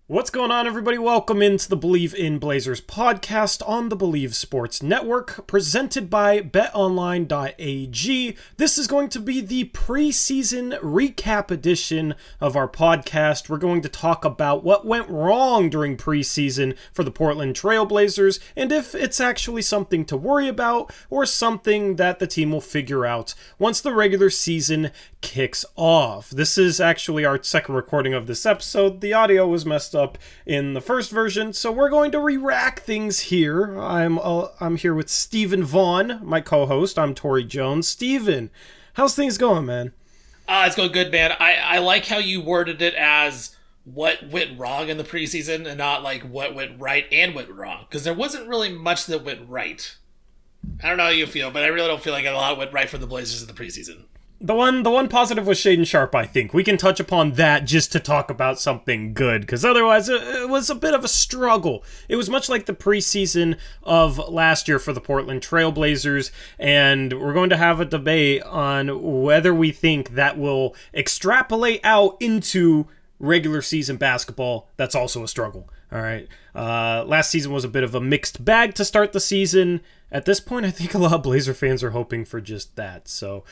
What's going on, everybody? Welcome into the Believe in Blazers podcast on the Believe Sports Network, presented by betonline.ag. This is going to be the preseason recap edition of our podcast. We're going to talk about what went wrong during preseason for the Portland Trail Blazers, and if it's actually something to worry about or something that the team will figure out once the regular season kicks off. This is actually our second recording of this episode. The audio was messed up in the first version, so we're going to re-rack things here. I'm here with Steven Vaughn, my co-host. I'm Torey Jones. Steven, how's things going, man? It's going good, man. I like how you worded it as what went wrong in the preseason and not like what went right and went wrong, because there wasn't really much that went right. I don't know how you feel, but I really don't feel like a lot went right for the Blazers in the preseason. The one positive was Shaedon Sharpe, I think. We can touch upon that just to talk about something good, because otherwise it was a bit of a struggle. It was much like the preseason of last year for the Portland Trail Blazers, and we're going to have a debate on whether we think that will extrapolate out into regular season basketball. That's also a struggle. All right. Last season was a bit of a mixed bag to start the season. At this point, I think a lot of Blazer fans are hoping for just that. So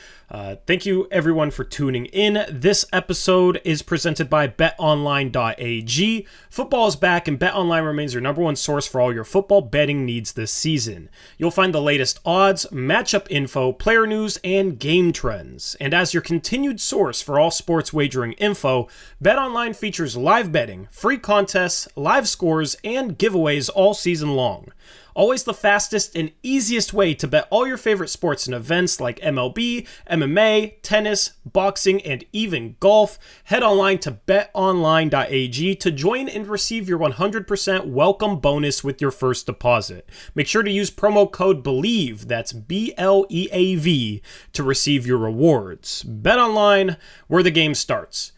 thank you, everyone, for tuning in. This episode is presented by betonline.ag. Football is back, and BetOnline remains your number one source for all your football betting needs this season. You'll find the latest odds, matchup info, player news, and game trends. And as your continued source for all sports wagering info, BetOnline features live betting, free contests, live scores, and giveaways all season long. Always the fastest and easiest way to bet all your favorite sports and events like MLB, MMA, tennis, boxing, and even golf. Head online to betonline.ag to join and receive your 100% welcome bonus with your first deposit. Make sure to use promo code BLEAV, that's BLEAV, to receive your rewards. BetOnline, where the game starts.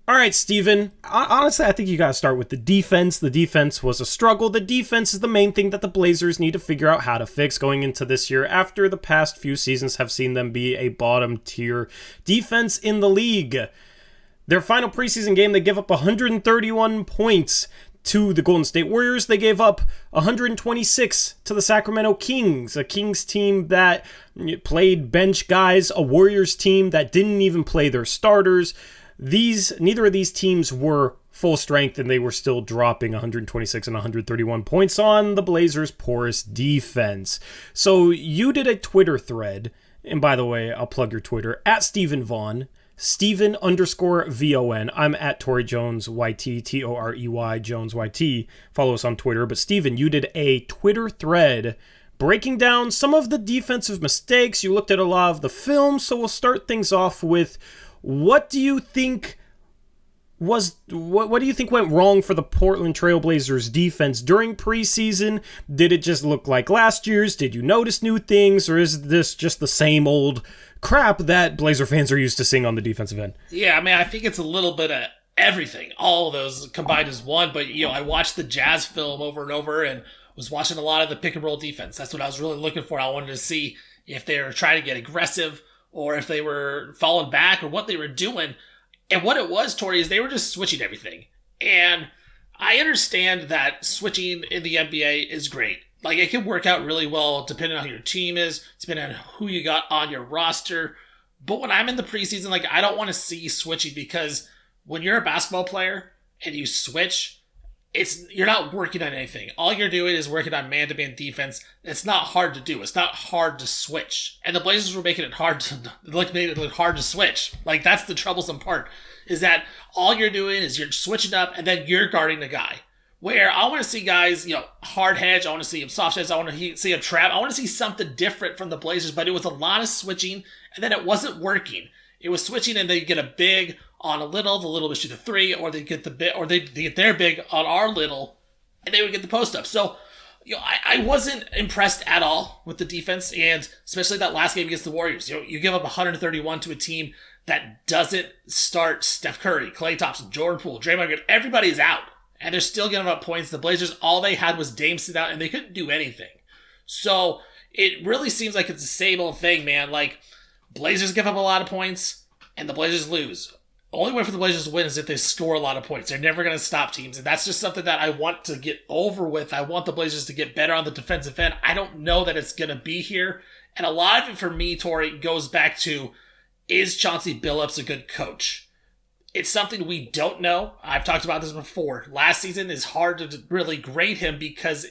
All right, Steven, honestly, I think you got to start with the defense. The defense was a struggle. The defense is the main thing that the Blazers need to figure out how to fix going into this year after the past few seasons have seen them be a bottom-tier defense in the league. Their final preseason game, they give up 131 points to the Golden State Warriors. They gave up 126 to the Sacramento Kings, a Kings team that played bench guys, a Warriors team that didn't even play their starters. Neither of these teams were full strength, and they were still dropping 126 and 131 points on the Blazers' porous defense. So you did a Twitter thread, and by the way, I'll plug your Twitter, at Steven Vaughn, Steven_VON. I'm at Torey Jones YT, Torey Jones YT. Follow us on Twitter. But Steven, you did a Twitter thread breaking down some of the defensive mistakes. You looked at a lot of the film, so we'll start things off with, what do you think went wrong for the Portland Trail Blazers defense during preseason? Did it just look like last year's? Did you notice new things, or is this just the same old crap that Blazer fans are used to seeing on the defensive end? Yeah, I mean, I think it's a little bit of everything, all of those combined as one. But I watched the Jazz film over and over, and was watching a lot of the pick and roll defense. That's what I was really looking for. I wanted to see if they were trying to get aggressive, or if they were falling back, or what they were doing. And what it was, Torey, is they were just switching everything. And I understand that switching in the NBA is great. Like, it can work out really well depending on who your team is, depending on who you got on your roster. But when I'm in the preseason, I don't want to see switching, because when you're a basketball player and you switch, you're not working on anything. All you're doing is working on man-to-man defense. It's not hard to do. It's not hard to switch. And the Blazers were making it hard to switch. That's the troublesome part, is that all you're doing is you're switching up, and then you're guarding the guy. Where I want to see guys, hard hedge. I want to see him soft hedge. I want to see him trap. I want to see something different from the Blazers. But it was a lot of switching, and then it wasn't working. It was switching, and they get a big on a little, the little would shoot a three, or they get they get their big on our little, and they would get the post up. So, I wasn't impressed at all with the defense, and especially that last game against the Warriors. You give up 131 to a team that doesn't start Steph Curry, Klay Thompson, Jordan Poole, Draymond Green. Everybody's out, and they're still giving up points. The Blazers, all they had was Dame sit out, and they couldn't do anything. So it really seems like it's the same old thing, man. Blazers give up a lot of points, and the Blazers lose. only way for the Blazers to win is if they score a lot of points. They're never going to stop teams. And that's just something that I want to get over with. I want the Blazers to get better on the defensive end. I don't know that it's going to be here. And a lot of it for me, Torey, goes back to, is Chauncey Billups a good coach? It's something we don't know. I've talked about this before. Last season is hard to really grade him because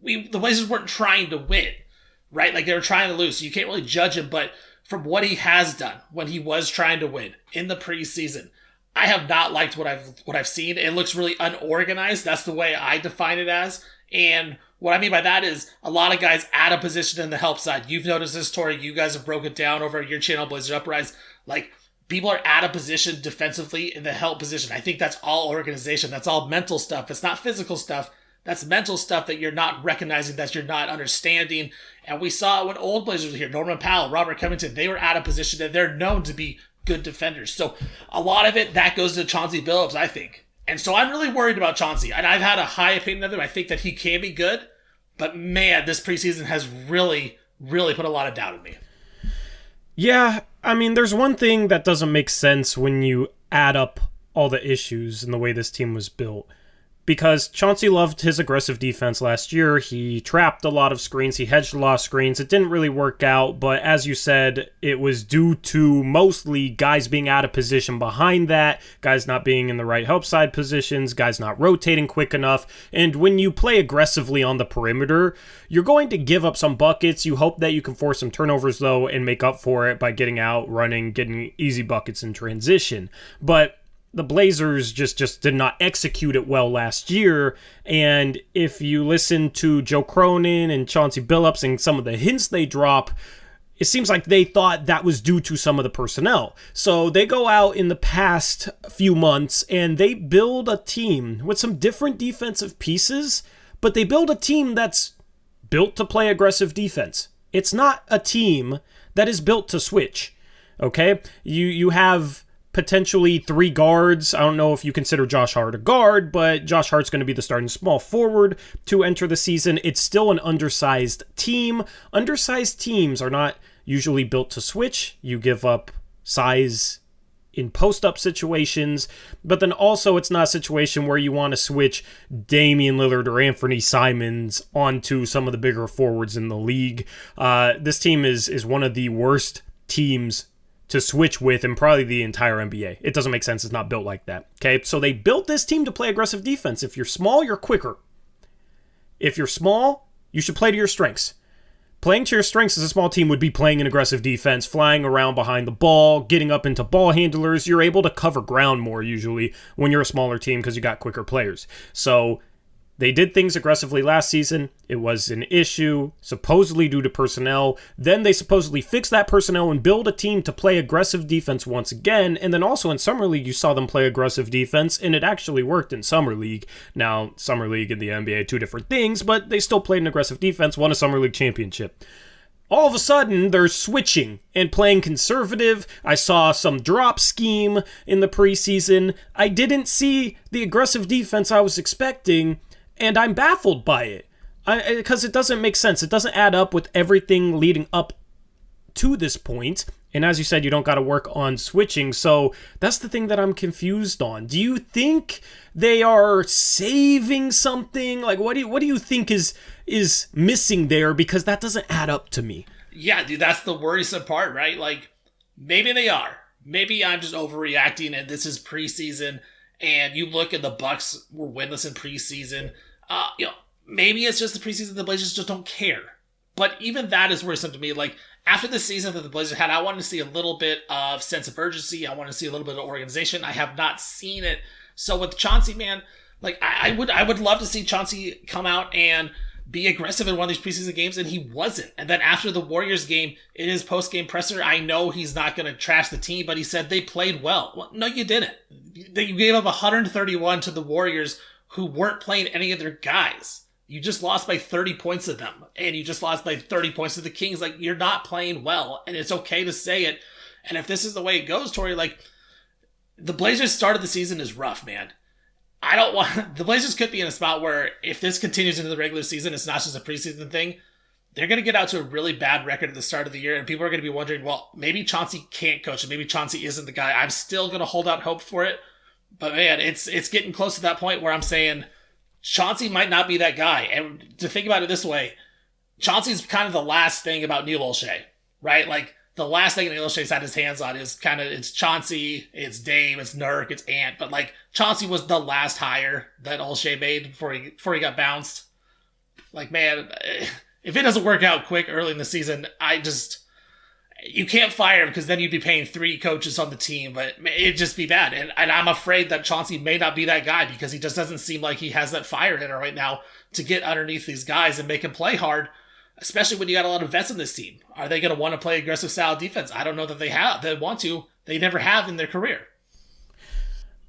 the Blazers weren't trying to win, right? Like they were trying to lose. So you can't really judge him. But from what he has done when he was trying to win in the preseason, I have not liked what I've seen. It looks really unorganized. That's the way I define it as. And what I mean by that is a lot of guys out of position in the help side. You've noticed this, Torey. You guys have broken down over your channel, Blazers Uprise. Like, people are out of position defensively in the help position. I think that's all organization. That's all mental stuff. It's not physical stuff. That's mental stuff that you're not recognizing, that you're not understanding. And we saw it when old Blazers were here. Norman Powell, Robert Covington, they were out of position and they're known to be good defenders. So a lot of it, that goes to Chauncey Billups, I think. And so I'm really worried about Chauncey. And I've had a high opinion of him. I think that he can be good. But man, this preseason has really, really put a lot of doubt in me. Yeah, I mean, there's one thing that doesn't make sense when you add up all the issues and the way this team was built. Because Chauncey loved his aggressive defense last year. He trapped a lot of screens. He hedged a lot of screens. It didn't really work out, but as you said, it was due to mostly guys being out of position behind that, guys not being in the right help side positions, guys not rotating quick enough. And when you play aggressively on the perimeter, you're going to give up some buckets. You hope that you can force some turnovers, though, and make up for it by getting out, running, getting easy buckets in transition. But the Blazers just did not execute it well last year, and if you listen to Joe Cronin and Chauncey Billups and some of the hints they drop, it seems like they thought that was due to some of the personnel. So they go out in the past few months and they build a team with some different defensive pieces, but they build a team that's built to play aggressive defense. It's not a team that is built to switch, okay? You have potentially 3 guards. I don't know if you consider Josh Hart a guard, but Josh Hart's going to be the starting small forward to enter the season. It's still an undersized team. Undersized teams are not usually built to switch. You give up size in post-up situations, but then also it's not a situation where you want to switch Damian Lillard or Anthony Simons onto some of the bigger forwards in the league. This team is one of the worst teams to switch with in probably the entire NBA. It doesn't make sense. It's not built like that. Okay, so they built this team to play aggressive defense. If you're small, you're quicker. If you're small, you should play to your strengths. Playing to your strengths as a small team would be playing an aggressive defense, flying around behind the ball, getting up into ball handlers. You're able to cover ground more usually when you're a smaller team because you got quicker players. So they did things aggressively last season. It was an issue, supposedly due to personnel. Then they supposedly fixed that personnel and build a team to play aggressive defense once again. And then also in Summer League, you saw them play aggressive defense, and it actually worked in Summer League. Now, Summer League and the NBA, 2 different things, but they still played an aggressive defense, won a Summer League championship. All of a sudden, they're switching and playing conservative. I saw some drop scheme in the preseason. I didn't see the aggressive defense I was expecting, and I'm baffled by it because it doesn't make sense. It doesn't add up with everything leading up to this point. And as you said, you don't got to work on switching. So that's the thing that I'm confused on. Do you think they are saving something? Like, what do you think is missing there? Because that doesn't add up to me. Yeah, dude, that's the worrisome part, right? Like, maybe they are. Maybe I'm just overreacting, and this is preseason. And you look at the Bucks were winless in preseason. Maybe it's just the preseason. The Blazers just don't care. But even that is worrisome to me. Like, after the season that the Blazers had, I wanted to see a little bit of sense of urgency. I want to see a little bit of organization. I have not seen it. So with Chauncey, man, like I would love to see Chauncey come out and be aggressive in one of these preseason games, and he wasn't. And then after the Warriors game, in his post-game presser, I know he's not going to trash the team, but he said they played well. No, you didn't. You gave up 131 to the Warriors, who weren't playing any of their guys. You just lost by 30 points to them, and you just lost by 30 points to the Kings. Like, you're not playing well, and it's okay to say it. And if this is the way it goes, Torey, like, the Blazers' start of the season is rough, man. I don't want... The Blazers could be in a spot where if this continues into the regular season, it's not just a preseason thing. they're going to get out to a really bad record at the start of the year, and people are going to be wondering, well, maybe Chauncey can't coach, and maybe Chauncey isn't the guy. I'm still going to hold out hope for it, but man, it's getting close to that point where I'm saying Chauncey might not be that guy. And to think about it this way, Chauncey's kind of the last thing about Neil Olshey, right? Like, the last thing Neil Olshey's had his hands on is it's Chauncey, it's Dame, it's Nurk, it's Ant, but like, Chauncey was the last hire that Olshey made before he got bounced. Like, man, if it doesn't work out quick early in the season, you can't fire him, because then you'd be paying 3 coaches on the team, but it'd just be bad. And I'm afraid that Chauncey may not be that guy, because he just doesn't seem like he has that fire in him right now to get underneath these guys and make them play hard, especially when you got a lot of vets in this team. Are they going to want to play aggressive style defense? I don't know that they want to. They never have in their career.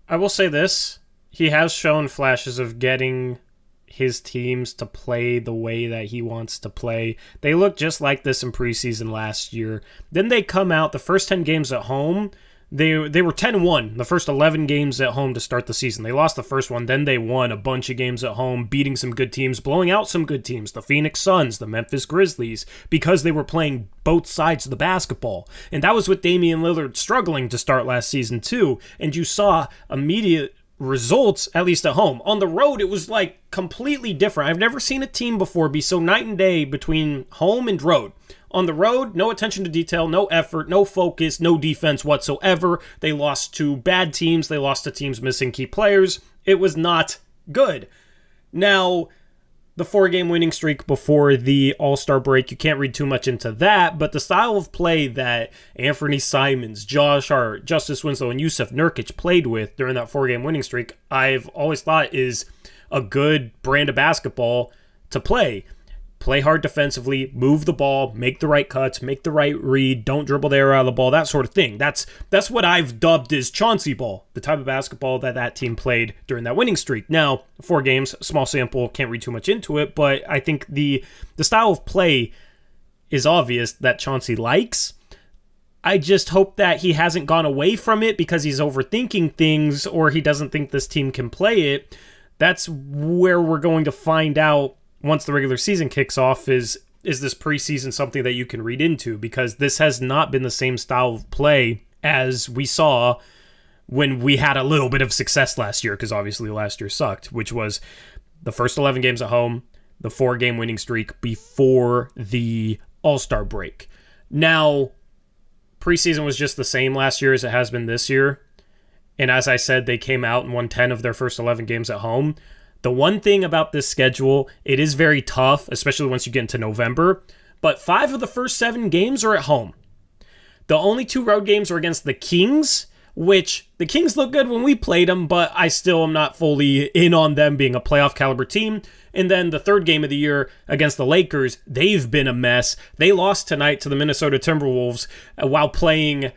I will say this. He has shown flashes of getting his teams to play the way that he wants to play. They look just like this in preseason last year. Then they come out, the first 10 games at home, they were 10-1, the first 11 games at home to start the season. They lost the first one, then they won a bunch of games at home, beating some good teams, blowing out some good teams, the Phoenix Suns, the Memphis Grizzlies, because they were playing both sides of the basketball. And that was with Damian Lillard struggling to start last season too. And you saw immediate results, at least at home. On the road, it was like completely different. I've never seen a team before be so night and day between home and road. On the road, no attention to detail, no effort, no focus, no defense whatsoever. They lost to bad teams. They lost to teams missing key players. It was not good. Now, the 4-game winning streak before the All-Star break, you can't read too much into that, but the style of play that Anthony Simons, Josh Hart, Justice Winslow, and Jusuf Nurkic played with during that 4-game winning streak, I've always thought is a good brand of basketball to play. Play hard defensively, move the ball, make the right cuts, make the right read, don't dribble the air out of the ball, that sort of thing. That's what I've dubbed as Chauncey ball, the type of basketball that team played during that winning streak. Now, 4 games, small sample, can't read too much into it, but I think the style of play is obvious that Chauncey likes. I just hope that he hasn't gone away from it because he's overthinking things or he doesn't think this team can play it. That's where we're going to find out once the regular season kicks off, is this preseason something that you can read into? Because this has not been the same style of play as we saw when we had a little bit of success last year, because obviously last year sucked, which was the first 11 games at home, the 4-game winning streak before the All-Star break. Now, preseason was just the same last year as it has been this year. And as I said, they came out and won 10 of their first 11 games at home. The one thing about this schedule, it is very tough, especially once you get into November, but 5 of the first 7 games are at home. The only 2 road games are against the Kings, which the Kings look good when we played them, but I still am not fully in on them being a playoff caliber team. And then the 3rd game of the year against the Lakers, they've been a mess. They lost tonight to the Minnesota Timberwolves while playing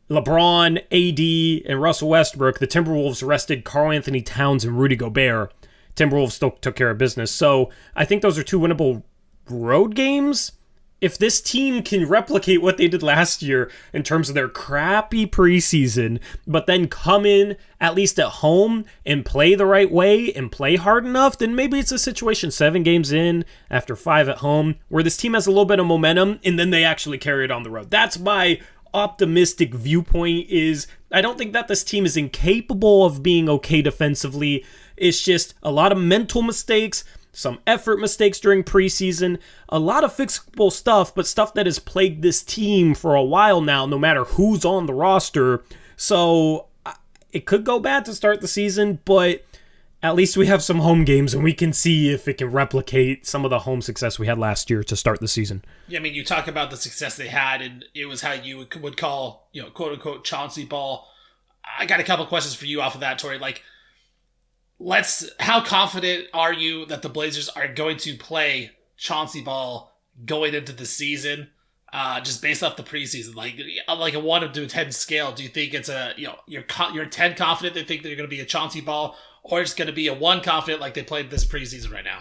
LeBron, AD, and Russell Westbrook. The Timberwolves rested Karl Anthony Towns and Rudy Gobert. Timberwolves still took care of business. So I think those are 2 winnable road games. If this team can replicate what they did last year in terms of their crappy preseason, but then come in at least at home and play the right way and play hard enough, then maybe it's a situation 7 games in after 5 at home where this team has a little bit of momentum and then they actually carry it on the road. That's my optimistic viewpoint. Is I don't think that this team is incapable of being okay defensively. It's just a lot of mental mistakes, some effort mistakes during preseason, a lot of fixable stuff, but stuff that has plagued this team for a while now, no matter who's on the roster. So it could go bad to start the season, but at least we have some home games and we can see if it can replicate some of the home success we had last year to start the season. Yeah, I mean, you talk about the success they had, and it was how you would call, quote unquote, Chauncey ball. I got a couple questions for you off of that, Torey. Like, how confident are you that the Blazers are going to play Chauncey ball going into the season? Just based off the preseason, like a 1 to 10 scale, do you think it's you're 10 confident they think they're going to be a Chauncey ball, or it's going to be a 1 confident like they played this preseason right now?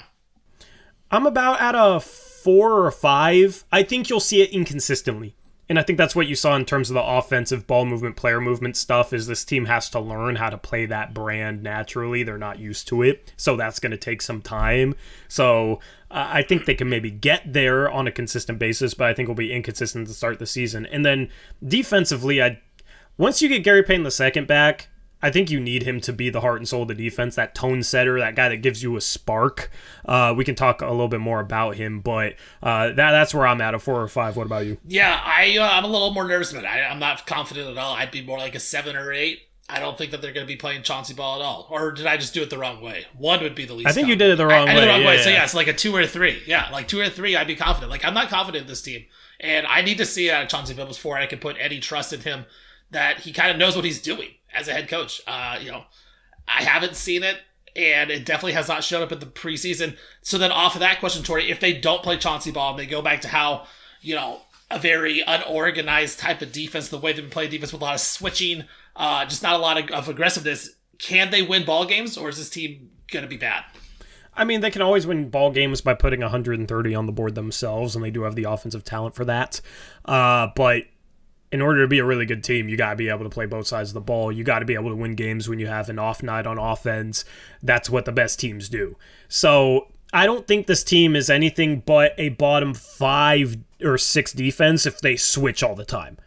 I'm about at a 4 or 5. I think you'll see it inconsistently. And I think that's what you saw in terms of the offensive ball movement, player movement stuff, is this team has to learn how to play that brand naturally. They're not used to it. So that's going to take some time. So I think they can maybe get there on a consistent basis, but I think will be inconsistent to start the season. And then defensively, once you get Gary Payton II back, I think you need him to be the heart and soul of the defense, that tone setter, that guy that gives you a spark. We can talk a little bit more about him, but that's where I'm at, 4 or 5. What about you? Yeah, I'm a little more nervous about it. I'm not confident at all. I'd be more like a 7 or 8. I don't think that they're going to be playing Chauncey ball at all. Or did I just do it the wrong way? 1 would be the least. I think you did it the wrong way. I did it the wrong way. Yeah. So yeah, it's like a 2 or 3. Yeah, like 2 or 3, I'd be confident. Like, I'm not confident in this team. And I need to see it out of Chauncey Billups before I can put any trust in him that he kind of knows what he's doing as a head coach. I haven't seen it, and it definitely has not shown up in the preseason. So then off of that question, Torey, if they don't play Chauncey ball and they go back to how, a very unorganized type of defense, the way they play defense with a lot of switching, just not a lot of aggressiveness, can they win ball games, or is this team going to be bad? I mean, they can always win ball games by putting 130 on the board themselves, and they do have the offensive talent for that. But in order to be a really good team, you got to be able to play both sides of the ball. You got to be able to win games when you have an off night on offense. That's what the best teams do. So I don't think this team is anything but a bottom 5 or 6 defense if they switch all the time.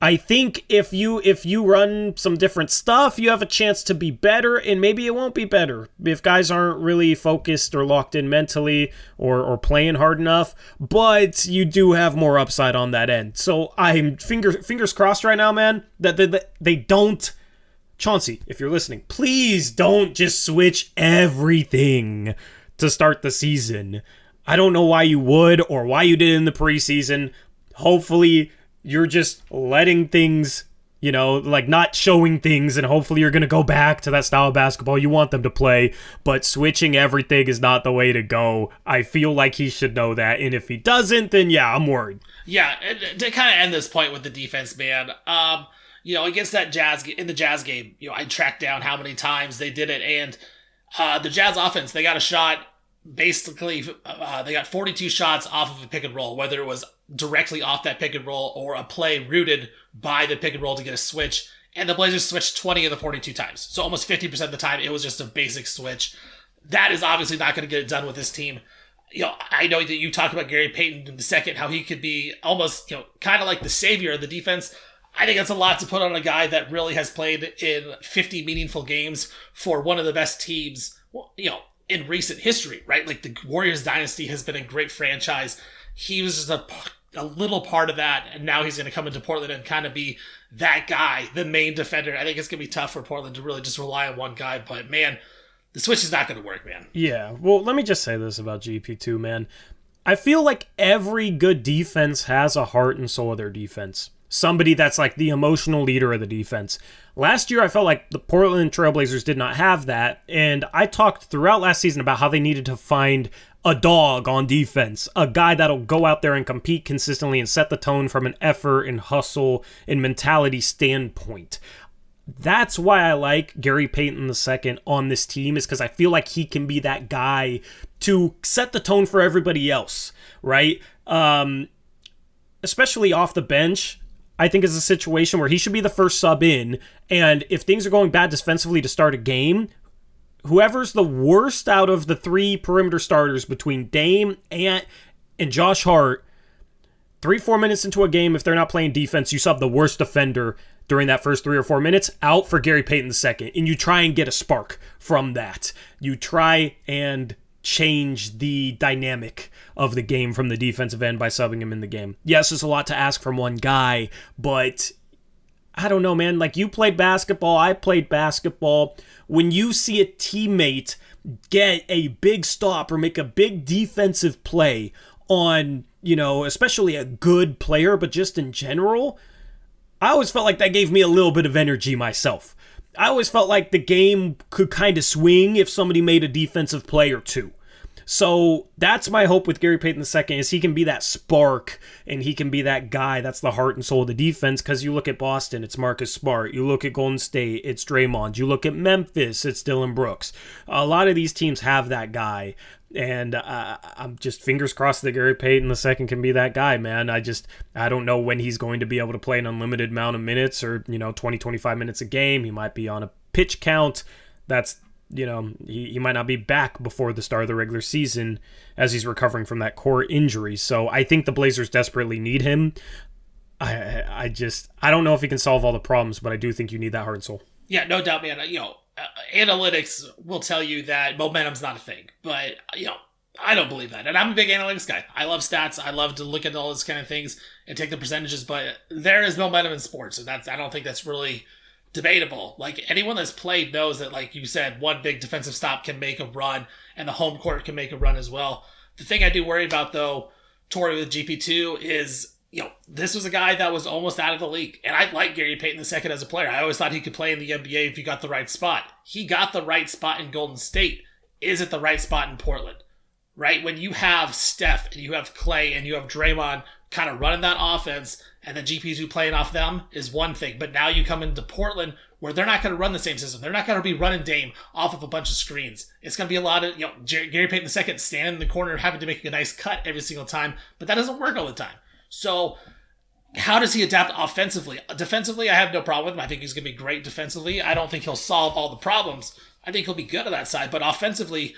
I think if you run some different stuff, you have a chance to be better, and maybe it won't be better if guys aren't really focused or locked in mentally or playing hard enough, but you do have more upside on that end. So I'm fingers crossed right now, man, that they don't. Chauncey, if you're listening, please don't just switch everything to start the season. I don't know why you would or why you did in the preseason. Hopefully you're just letting things, like not showing things, and hopefully you're going to go back to that style of basketball you want them to play, but switching everything is not the way to go. I feel like he should know that, and if he doesn't, then yeah, I'm worried. Yeah, to kind of end this point with the defense, man, against that in the Jazz game, I tracked down how many times they did it, and the Jazz offense, they got a shot. Basically, they got 42 shots off of a pick and roll, whether it was directly off that pick and roll or a play rooted by the pick and roll to get a switch. And the Blazers switched 20 of the 42 times. So almost 50% of the time, it was just a basic switch. That is obviously not going to get it done with this team. I know that you talked about Gary Payton II, how he could be almost, kind of like the savior of the defense. I think that's a lot to put on a guy that really has played in 50 meaningful games for one of the best teams, in recent history, right? Like the Warriors dynasty has been a great franchise. He was just a little part of that, and now he's going to come into Portland and kind of be that guy, the main defender. I think it's going to be tough for Portland to really just rely on one guy, but man, the switch is not going to work, man. Yeah, well, let me just say this about GP2, man. I feel like every good defense has a heart and soul of their defense. Somebody that's like the emotional leader of the defense. Last year, I felt like the Portland Trailblazers did not have that, and I talked throughout last season about how they needed to find a dog on defense, a guy that'll go out there and compete consistently and set the tone from an effort and hustle and mentality standpoint. That's why I like Gary Payton II on this team, is because I feel like he can be that guy to set the tone for everybody else, right? Especially off the bench. I think is a situation where he should be the first sub in, and if things are going bad defensively to start a game, whoever's the worst out of the 3 perimeter starters between Dame, Ant, and Josh Hart, 3-4 minutes into a game, if they're not playing defense, you sub the worst defender during that first 3 or 4 minutes out for Gary Payton II, and you try and get a spark from that. You try and change the dynamic of the game from the defensive end by subbing him in the game. Yes, it's a lot to ask from one guy, but I don't know, man. Like, you played basketball, I played basketball. When you see a teammate get a big stop or make a big defensive play on, especially a good player, but just in general, I always felt like that gave me a little bit of energy myself. I always felt like the game could kind of swing if somebody made a defensive play or two. So that's my hope with Gary Payton II is he can be that spark and he can be that guy that's the heart and soul of the defense, because you look at Boston, it's Marcus Smart. You look at Golden State, it's Draymond. You look at Memphis, it's Dillon Brooks. A lot of these teams have that guy. And I'm just fingers crossed that Gary Payton II can be that guy, man. I don't know when he's going to be able to play an unlimited amount of minutes or, 20, 25 minutes a game. He might be on a pitch count. That's, he might not be back before the start of the regular season as he's recovering from that core injury. So I think the Blazers desperately need him. I don't know if he can solve all the problems, but I do think you need that heart and soul. Yeah, no doubt, man. Analytics will tell you that momentum's not a thing, but I don't believe that. And I'm a big analytics guy. I love stats. I love to look at all those kind of things and take the percentages, but there is momentum in sports, and I don't think that's really debatable. Like, anyone that's played knows that, like you said, one big defensive stop can make a run, and the home court can make a run as well. The thing I do worry about, though, Torey, with GP2 is, this was a guy that was almost out of the league. And I like Gary Payton II as a player. I always thought he could play in the NBA if he got the right spot. He got the right spot in Golden State. Is it the right spot in Portland? Right? When you have Steph and you have Clay and you have Draymond kind of running that offense and the GP2 playing off them is one thing. But now you come into Portland where they're not going to run the same system. They're not going to be running Dame off of a bunch of screens. It's going to be a lot of, Gary Payton II standing in the corner having to make a nice cut every single time. But that doesn't work all the time. So how does he adapt offensively? Defensively, I have no problem with him. I think he's going to be great defensively. I don't think he'll solve all the problems. I think he'll be good on that side. But offensively,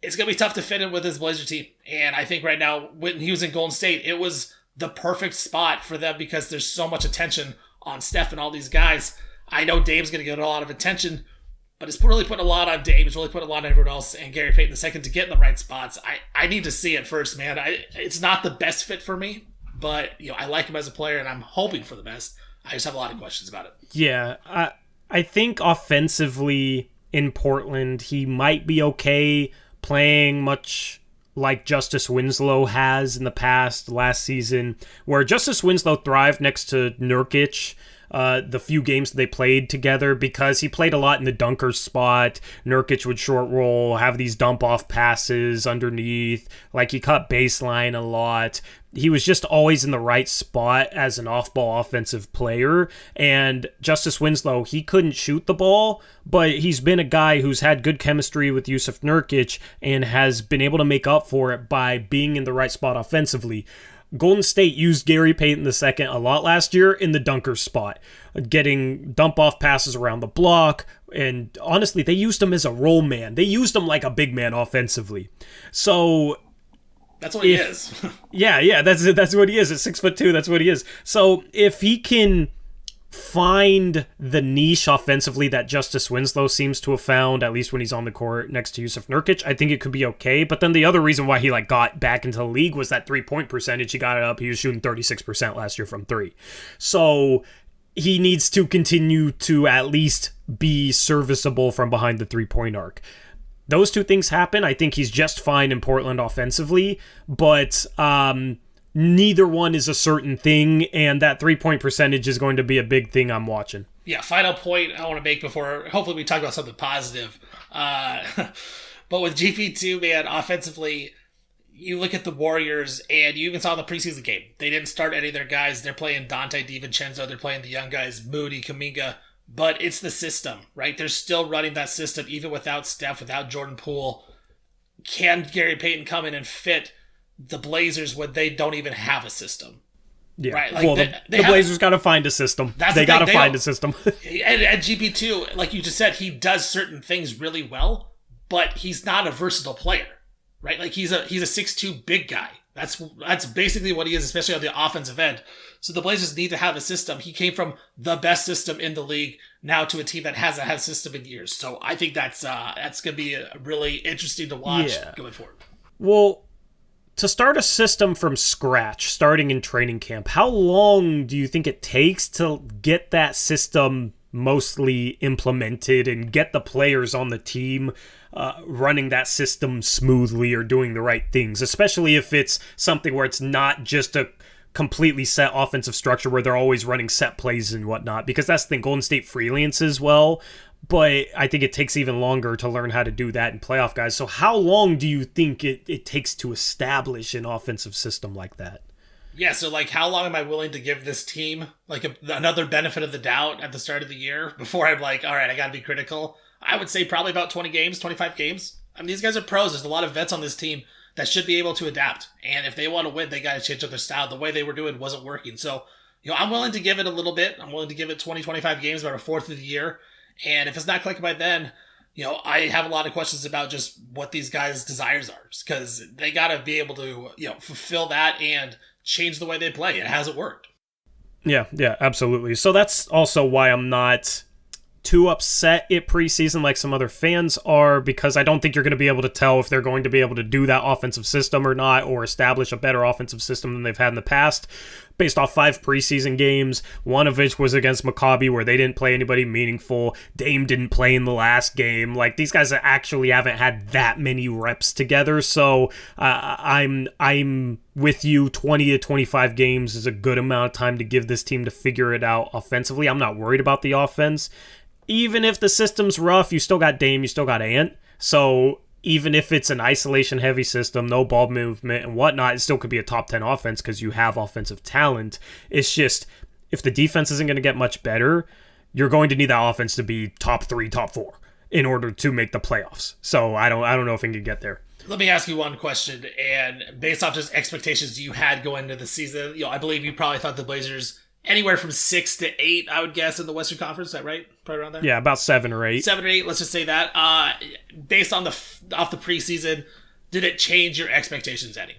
it's going to be tough to fit in with his Blazer team. And I think right now, when he was in Golden State, it was the perfect spot for them because there's so much attention on Steph and all these guys. I know Dame's going to get a lot of attention, but it's really putting a lot on Dame. It's really putting a lot on everyone else and Gary Payton II to get in the right spots. I need to see it first, man. It's not the best fit for me. But, I like him as a player, and I'm hoping for the best. I just have a lot of questions about it. Yeah, I think offensively in Portland, he might be okay playing much like Justice Winslow has in the past last season, where Justice Winslow thrived next to Nurkic the few games they played together because he played a lot in the dunker spot. Nurkic would short roll, have these dump off passes underneath, like he cut baseline a lot. He was just always in the right spot as an off-ball offensive player. And Justice Winslow, he couldn't shoot the ball, but he's been a guy who's had good chemistry with Jusuf Nurkic and has been able to make up for it by being in the right spot offensively. Golden State used Gary Payton II a lot last year in the dunker spot, getting dump-off passes around the block, and honestly, they used him as a roll man. They used him like a big man offensively. So that's what he is. yeah, that's what he is. At 6'2", that's what he is. So if he can find the niche offensively that Justice Winslow seems to have found, at least when he's on the court next to Jusuf Nurkic, I think it could be okay. But then the other reason why he got back into the league was that 3-point percentage. He got it up. He was shooting 36% last year from 3. So he needs to continue to at least be serviceable from behind the 3-point arc. Those two things happen. I think he's just fine in Portland offensively, but neither one is a certain thing, and that 3-point percentage is going to be a big thing I'm watching. Yeah, final point I want to make before hopefully we talk about something positive. But with GP2, man, offensively, you look at the Warriors, and you even saw the preseason game. They didn't start any of their guys. They're playing Dante DiVincenzo. They're playing the young guys, Moody, Kuminga. But it's the system, right? They're still running that system even without Steph, without Jordan Poole. Can Gary Payton come in and fit the Blazers when they don't even have a system? Yeah, right? Well, the Blazers got to find a system. They got to find a system. And GP2, like you just said, he does certain things really well, but he's not a versatile player, right? Like he's a 6'2" big guy. That's basically what he is, especially on the offensive end. So the Blazers need to have a system. He came from the best system in the league now to a team that hasn't had a system in years. So I think that's going to be really interesting to watch going forward. Well, to start a system from scratch, starting in training camp, how long do you think it takes to get that system mostly implemented and get the players on the team running that system smoothly or doing the right things, especially if it's something where it's not just a completely set offensive structure where they're always running set plays and whatnot, because that's the thing. Golden State freelances well, But I think it takes even longer to learn how to do that in playoff guys. So how long do you think it takes to establish an offensive system like that? Yeah, so like how long am I willing to give this team like another benefit of the doubt at the start of the year before I'm like, all right, I got to be critical? I would say probably about 20 games, 25 games. I mean, these guys are pros. There's a lot of vets on this team that should be able to adapt. And if they want to win, they got to change up their style. The way they were doing wasn't working. So, I'm willing to give it a little bit. I'm willing to give it 20, 25 games, about a fourth of the year. And if it's not clicking by then, I have a lot of questions about just what these guys' desires are. Because they got to be able to, fulfill that and change the way they play. It hasn't worked. Yeah, absolutely. So that's also why I'm not too upset at preseason like some other fans are, because I don't think you're going to be able to tell if they're going to be able to do that offensive system or not, or establish a better offensive system than they've had in the past, based off 5 preseason games, one of which was against Maccabi where they didn't play anybody meaningful. Dame didn't play in the last game. Like, these guys actually haven't had that many reps together, so I'm with you. 20 to 25 games is a good amount of time to give this team to figure it out offensively. I'm not worried about the offense. Even if the system's rough, you still got Dame, you still got Ant. So even if it's an isolation-heavy system, no ball movement and whatnot, it still could be a top 10 offense because you have offensive talent. It's just, if the defense isn't going to get much better, you're going to need that offense to be top 3, top 4 in order to make the playoffs. So I don't know if it can get there. Let me ask you one question, and based off just expectations you had going into the season, I believe you probably thought the Blazers anywhere from 6 to 8, I would guess, in the Western Conference. Is that right? Probably around there? Yeah, about 7 or 8. 7 or 8, let's just say that. Based on off the preseason, did it change your expectations any?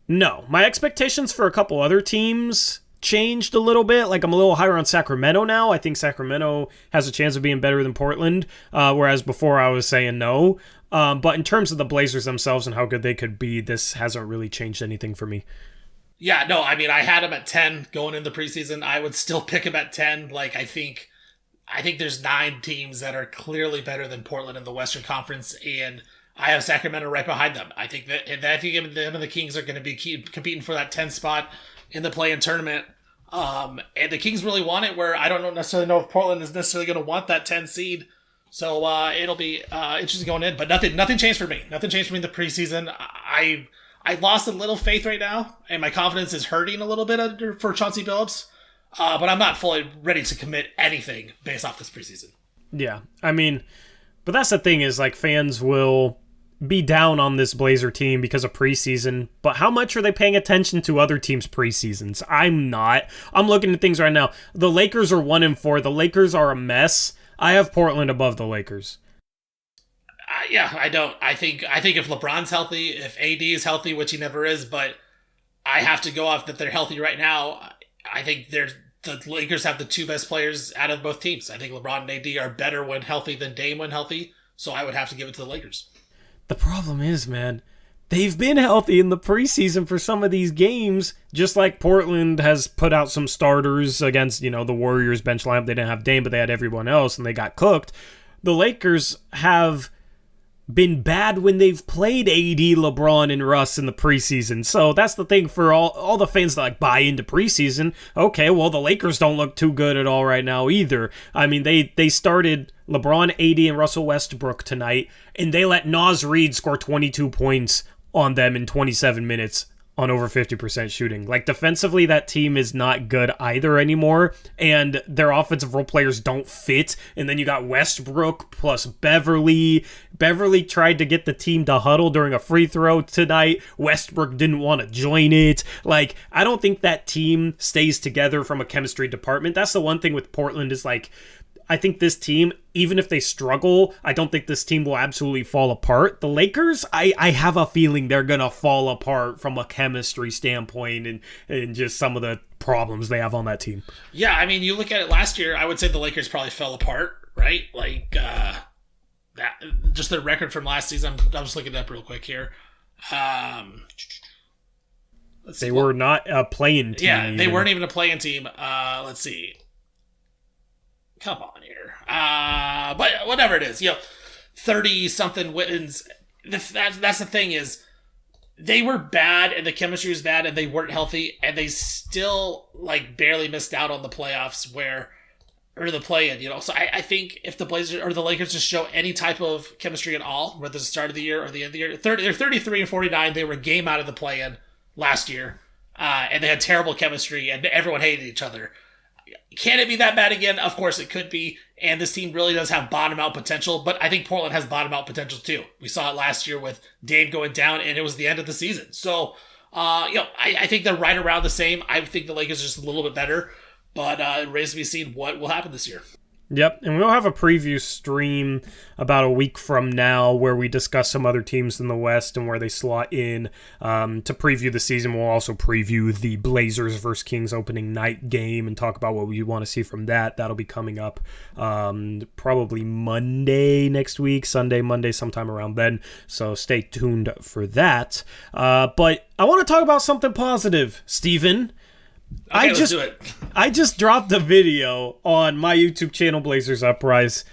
No. My expectations for a couple other teams changed a little bit. Like, I'm a little higher on Sacramento now. I think Sacramento has a chance of being better than Portland, whereas before I was saying no. But in terms of the Blazers themselves and how good they could be, this hasn't really changed anything for me. Yeah, no, I mean, I had him at 10 going into the preseason. I would still pick him at 10. Like, I think there's 9 teams that are clearly better than Portland in the Western Conference, and I have Sacramento right behind them. I think them and the Kings are going to be competing for that 10 spot in the play-in tournament. And the Kings really want it, where I don't necessarily know if Portland is necessarily going to want that 10 seed. So it'll be interesting going in. But nothing changed for me. Nothing changed for me in the preseason. I lost a little faith right now, and my confidence is hurting a little bit for Chauncey Billups. But I'm not fully ready to commit anything based off this preseason. Yeah, I mean, but that's the thing is, like, fans will be down on this Blazer team because of preseason, but how much are they paying attention to other teams' preseasons? I'm not. I'm looking at things right now. The Lakers are 1-4. The Lakers are a mess. I have Portland above the Lakers. Yeah, I don't. I think if LeBron's healthy, if AD is healthy, which he never is, but I have to go off that they're healthy right now. I think the Lakers have the 2 best players out of both teams. I think LeBron and AD are better when healthy than Dame when healthy, so I would have to give it to the Lakers. The problem is, man, they've been healthy in the preseason for some of these games, just like Portland has put out some starters against, the Warriors bench lineup. They didn't have Dame, but they had everyone else, and they got cooked. The Lakers have been bad when they've played AD, LeBron, and Russ in the preseason. So that's the thing for all the fans that buy into preseason. Okay, well, the Lakers don't look too good at all right now either. I mean, they started LeBron, AD, and Russell Westbrook tonight, and they let Naz Reid score 22 points on them in 27 minutes on over 50% shooting. Like, defensively, that team is not good either anymore, and their offensive role players don't fit. And then you got Westbrook plus Beverly. Beverly tried to get the team to huddle during a free throw tonight. Westbrook didn't want to join it. Like, I don't think that team stays together from a chemistry department. That's the one thing with Portland is, like, I think this team, even if they struggle, I don't think this team will absolutely fall apart. The Lakers, I have a feeling they're going to fall apart from a chemistry standpoint and just some of the problems they have on that team. Yeah, I mean, you look at it last year, I would say the Lakers probably fell apart, right? Like, that just their record from last season. I'm just looking it up real quick here. They were not a play-in team. Yeah, they weren't even a play-in team. Let's see. Come on here. But whatever it is, 30-something wins. That's the thing is, they were bad and the chemistry was bad and they weren't healthy and they still, barely missed out on the playoffs where or the play-in, So I think if the Blazers or the Lakers just show any type of chemistry at all, whether it's the start of the year or the end of the year, they're 33 and 49. They were a game out of the play-in last year, and they had terrible chemistry, and everyone hated each other. Can it be that bad again? Of course it could be, and this team really does have bottom-out potential, but I think Portland has bottom-out potential too. We saw it last year with Dame going down, and it was the end of the season. So, I think they're right around the same. I think the Lakers are just a little bit better. But it remains to be seen what will happen this year. Yep, and we'll have a preview stream about a week from now where we discuss some other teams in the West and where they slot in to preview the season. We'll also preview the Blazers versus Kings opening night game and talk about what we want to see from that. That'll be coming up probably Monday next week, Sunday, Monday, sometime around then. So stay tuned for that. But I want to talk about something positive, Steven. Okay, let's do it. I just dropped a video on my YouTube channel, Blazers Uprise,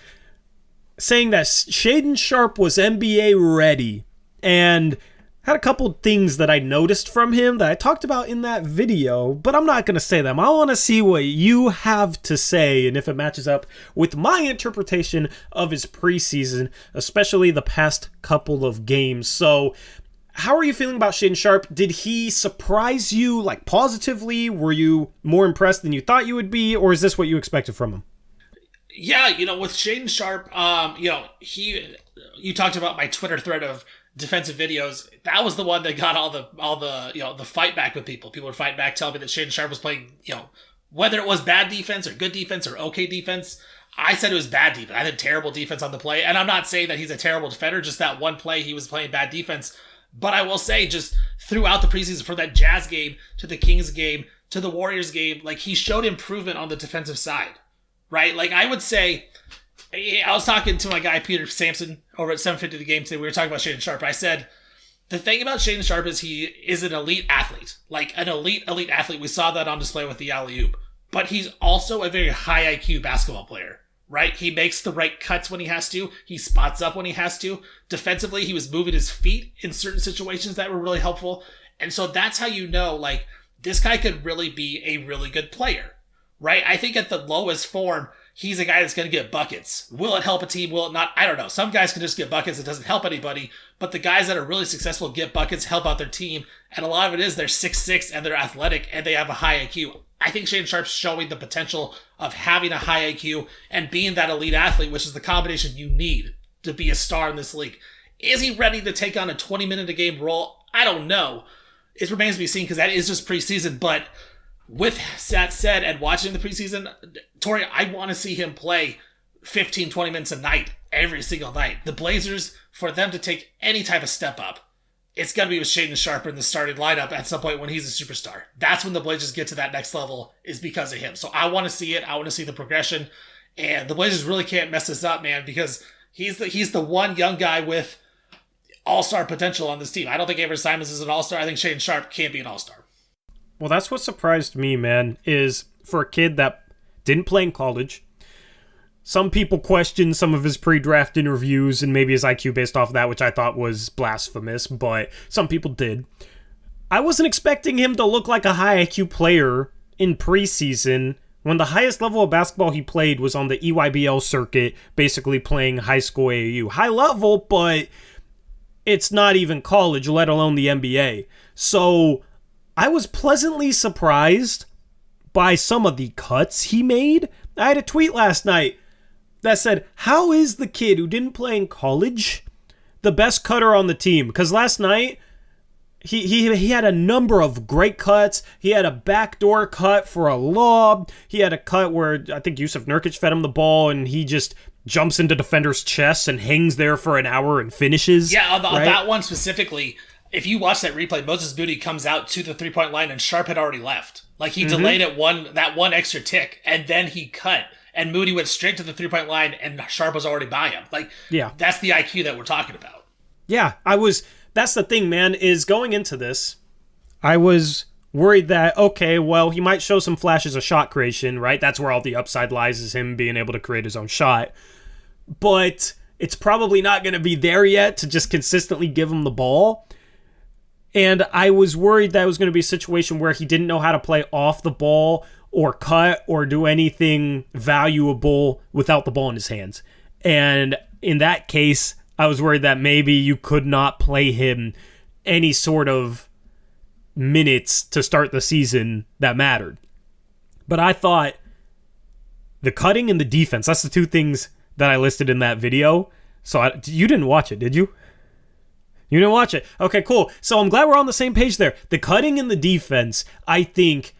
saying that Shaedon Sharpe was NBA ready and had a couple things that I noticed from him that I talked about in that video, but I'm not going to say them. I want to see what you have to say and if it matches up with my interpretation of his preseason, especially the past couple of games. So, how are you feeling about Shaedon Sharpe? Did he surprise you, like, positively? Were you more impressed than you thought you would be, or is this what you expected from him? Yeah, with Shaedon Sharpe, you talked about my Twitter thread of defensive videos. That was the one that got all the fight back with people. People were fighting back, telling me that Shaedon Sharpe was playing, whether it was bad defense or good defense or okay defense. I said it was bad defense. I had terrible defense on the play, and I'm not saying that he's a terrible defender. Just that one play, he was playing bad defense. But I will say, just throughout the preseason, from that Jazz game to the Kings game to the Warriors game, like, he showed improvement on the defensive side, right? Like, I would say, I was talking to my guy Peter Sampson over at 750 The Game today. We were talking about Shaedon Sharpe. I said, the thing about Shaedon Sharpe is he is an elite athlete, like an elite athlete. We saw that on display with the alley-oop. But he's also a very high IQ basketball player. Right? He makes the right cuts when he has to. He spots up when he has to. Defensively, he was moving his feet in certain situations that were really helpful. And so that's how you know, like, this guy could really be a really good player. Right? I think at the lowest form, he's a guy that's going to get buckets. Will it help a team? Will it not? I don't know. Some guys can just get buckets. It doesn't help anybody. But the guys that are really successful get buckets, help out their team. And a lot of it is they're 6'6" and they're athletic and they have a high IQ. I think Shaedon Sharpe's showing the potential of having a high IQ and being that elite athlete, which is the combination you need to be a star in this league. Is he ready to take on a 20-minute-a-game role? I don't know. It remains to be seen because that is just preseason. But with that said, and watching the preseason, Torey, I want to see him play 15, 20 minutes a night, every single night. The Blazers, for them to take any type of step up, it's going to be with Shaedon Sharpe in the starting lineup at some point when he's a superstar. That's when the Blazers get to that next level, is because of him. So I want to see it. I want to see the progression. And the Blazers really can't mess this up, man, because he's the one young guy with all-star potential on this team. I don't think Avery Simons is an all-star. I think Shaedon Sharpe can't be an all-star. Well, that's what surprised me, man, is for a kid that didn't play in college. Some people question some of his pre-draft interviews and maybe his IQ based off of that, which I thought was blasphemous, but some people did. I wasn't expecting him to look like a high IQ player in preseason when the highest level of basketball he played was on the EYBL circuit, basically playing high school AAU. High level, but it's not even college, let alone the NBA. So I was pleasantly surprised by some of the cuts he made. I had a tweet last night that said, how is the kid who didn't play in college the best cutter on the team? Because last night, he had a number of great cuts. He had a backdoor cut for a lob. He had a cut where I think Jusuf Nurkic fed him the ball and he just jumps into defenders' chests and hangs there for an hour and finishes. Yeah, on that one specifically, if you watch that replay, Moses Moody comes out to the three-point line and Sharpe had already left. Like, he delayed it that one extra tick, and then he cut. And Moody went straight to the three-point line, and Sharpe was already by him. Like, yeah, that's the IQ that we're talking about. Yeah, that's the thing, man, is going into this, I was worried that, okay, well, he might show some flashes of shot creation, right? That's where all the upside lies, is him being able to create his own shot. But it's probably not going to be there yet to just consistently give him the ball. And I was worried that it was going to be a situation where he didn't know how to play off the ball, or cut or do anything valuable without the ball in his hands. And in that case, I was worried that maybe you could not play him any sort of minutes to start the season that mattered. But I thought the cutting and the defense, that's the two things that I listed in that video. So you didn't watch it, did you? You didn't watch it. Okay, cool. So I'm glad we're on the same page there. The cutting and the defense, I think,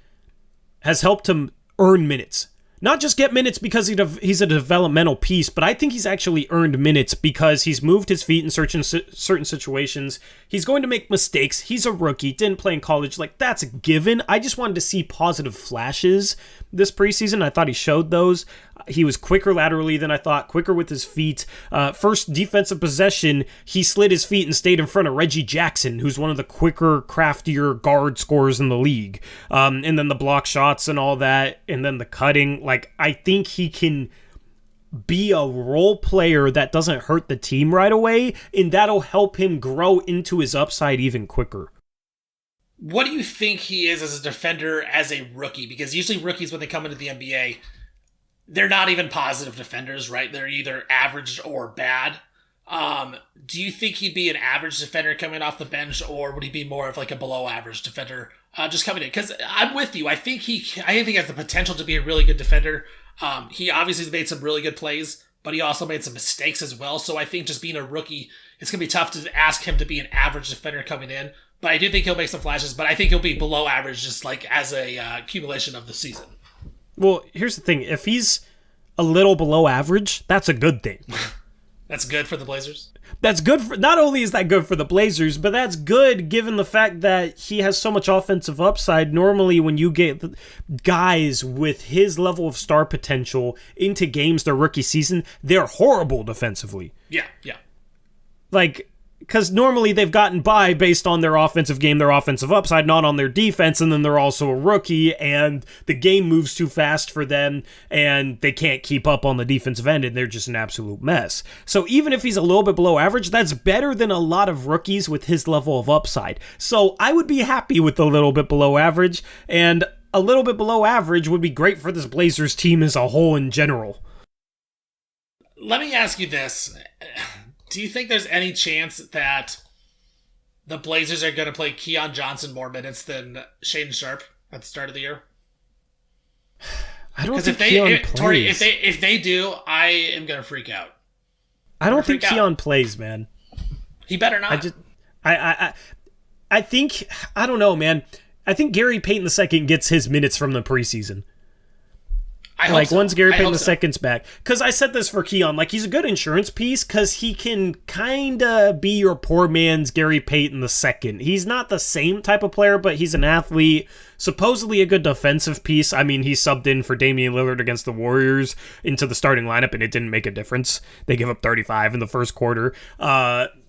has helped him earn minutes. Not just get minutes because he's a developmental piece, but I think he's actually earned minutes because he's moved his feet in certain situations. He's going to make mistakes. He's a rookie, didn't play in college. Like, that's a given. I just wanted to see positive flashes this preseason. I thought he showed those. He was quicker laterally than I thought, quicker with his feet. First defensive possession, he slid his feet and stayed in front of Reggie Jackson, who's one of the quicker, craftier guard scorers in the league. And then the block shots and all that, and then the cutting. Like, I think he can be a role player that doesn't hurt the team right away, and that'll help him grow into his upside even quicker. What do you think he is as a defender as a rookie? Because usually rookies, when they come into the NBA, they're not even positive defenders, right? They're either average or bad. Do you think he'd be an average defender coming off the bench, or would he be more of like a below average defender just coming in? Because I'm with you. I think he has the potential to be a really good defender. He obviously has made some really good plays, but he also made some mistakes as well. So I think just being a rookie, it's going to be tough to ask him to be an average defender coming in. But I do think he'll make some flashes, but I think he'll be below average just like as a accumulation of the season. Well, here's the thing. If he's a little below average, that's a good thing. That's good for the Blazers? That's good for, not only is that good for the Blazers, but that's good given the fact that he has so much offensive upside. Normally, when you get guys with his level of star potential into games their rookie season, they're horrible defensively. Yeah. Like, because normally they've gotten by based on their offensive game, their offensive upside, not on their defense, and then they're also a rookie, and the game moves too fast for them, and they can't keep up on the defensive end, and they're just an absolute mess. So even if he's a little bit below average, that's better than a lot of rookies with his level of upside. So I would be happy with a little bit below average, and a little bit below average would be great for this Blazers team as a whole in general. Let me ask you this. Do you think there's any chance that the Blazers are going to play Keon Johnson more minutes than Shaedon Sharpe at the start of the year? I don't think Keon plays. Torey, if they do, I am going to freak out. I don't think Keon plays, man. He better not. I think, I don't know, man. I think Gary Payton II gets his minutes from the preseason. Once Gary Payton II's back. Because I said this for Keon, like, he's a good insurance piece because he can kind of be your poor man's Gary Payton II. He's not the same type of player, but he's an athlete, supposedly a good defensive piece. I mean, he subbed in for Damian Lillard against the Warriors into the starting lineup, and it didn't make a difference. They give up 35 in the first quarter.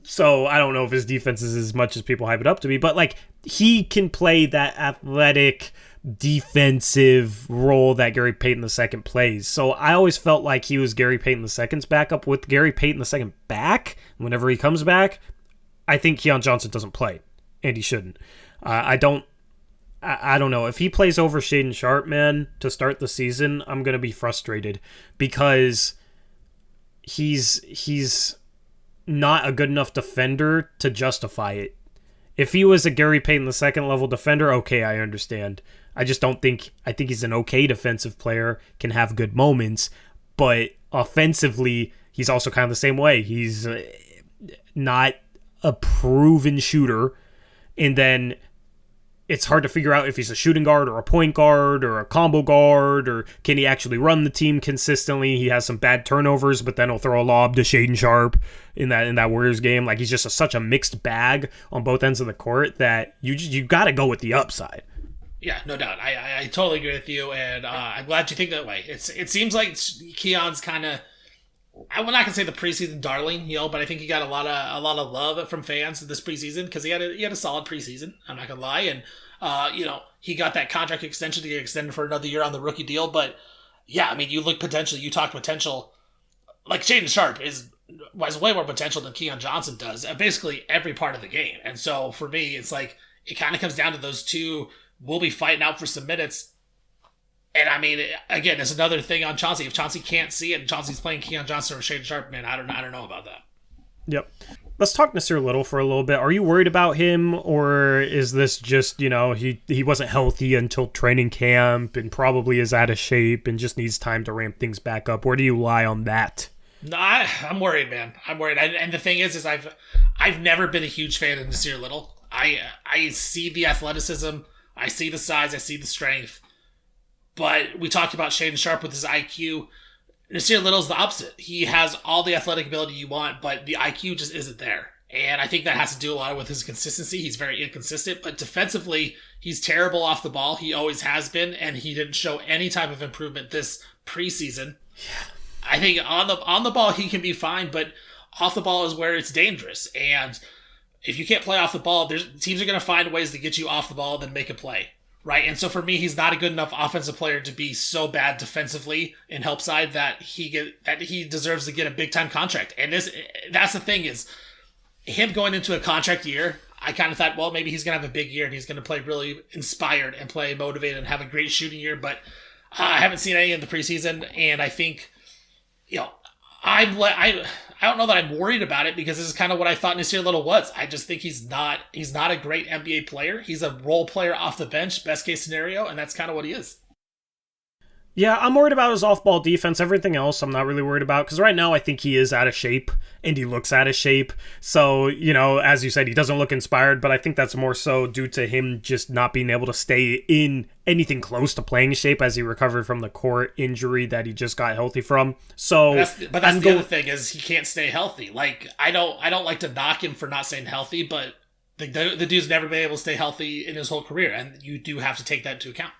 So I don't know if his defense is as much as people hype it up to be, but, like, he can play that athletic defensive role that Gary Payton II plays. So I always felt like he was Gary Payton II's backup. With Gary Payton II back, whenever he comes back, I think Keon Johnson doesn't play, and he shouldn't. I don't know. If he plays over Shaedon Sharpe, man, to start the season, I'm going to be frustrated because he's not a good enough defender to justify it. If he was a Gary Payton II level defender, okay, I understand. I just don't think... I think he's an okay defensive player, can have good moments, but offensively, he's also kind of the same way. He's not a proven shooter, and then it's hard to figure out if he's a shooting guard or a point guard or a combo guard, or can he actually run the team consistently. He has some bad turnovers, but then he'll throw a lob to Shaedon Sharpe in that Warriors game. Like, he's just such a mixed bag on both ends of the court that you got to go with the upside. Yeah, no doubt. I totally agree with you, and I'm glad you think that way. It seems like Keon's kind of, I'm not gonna say the preseason darling, but I think he got a lot of love from fans this preseason because he had a solid preseason. I'm not gonna lie, and he got that contract extension to get extended for another year on the rookie deal. But yeah, I mean, you talk potential. Like, Shaedon Sharpe has way more potential than Keon Johnson does at basically every part of the game, and so for me, it's like it kind of comes down to those two. We'll be fighting out for some minutes. And I mean, again, it's another thing on Chauncey. If Chauncey can't see it and Chauncey's playing Keon Johnson or Shaden Sharp, man, I don't know about that. Yep. Let's talk Nasir Little for a little bit. Are you worried about him, or is this just, he wasn't healthy until training camp and probably is out of shape and just needs time to ramp things back up? Where do you lie on that? No, I'm worried, man. I'm worried. And the thing is I've never been a huge fan of Nasir Little. I see the athleticism, I see the size, I see the strength. But we talked about Shaden Sharp with his IQ. Nasir Little's the opposite. He has all the athletic ability you want, but the IQ just isn't there. And I think that has to do a lot with his consistency. He's very inconsistent, but defensively, he's terrible off the ball. He always has been, and he didn't show any type of improvement this preseason. Yeah. I think on the ball, he can be fine, but off the ball is where it's dangerous. And if you can't play off the ball, teams are going to find ways to get you off the ball and then make a play. Right, and so for me, he's not a good enough offensive player to be so bad defensively in help side that he deserves to get a big time contract. And that's the thing is, him going into a contract year, I kind of thought, well, maybe he's gonna have a big year and he's gonna play really inspired and play motivated and have a great shooting year. But I haven't seen any in the preseason, and I think, I don't know that I'm worried about it because this is kind of what I thought Nasir Little was. I just think he's not a great NBA player. He's a role player off the bench, best case scenario, and that's kind of what he is. Yeah, I'm worried about his off-ball defense. Everything else I'm not really worried about because right now I think he is out of shape and he looks out of shape. So, as you said, he doesn't look inspired, but I think that's more so due to him just not being able to stay in anything close to playing shape as he recovered from the core injury that he just got healthy from. So, but that's the other thing is he can't stay healthy. Like, I don't like to knock him for not staying healthy, but the dude's never been able to stay healthy in his whole career, and you do have to take that into account.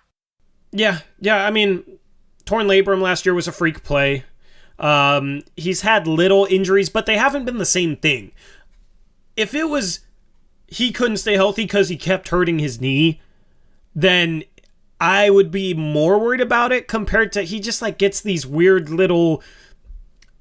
Yeah, I mean, torn labrum last year was a freak play. He's had little injuries, but they haven't been the same thing. If it was he couldn't stay healthy because he kept hurting his knee, then I would be more worried about it compared to he just gets these weird little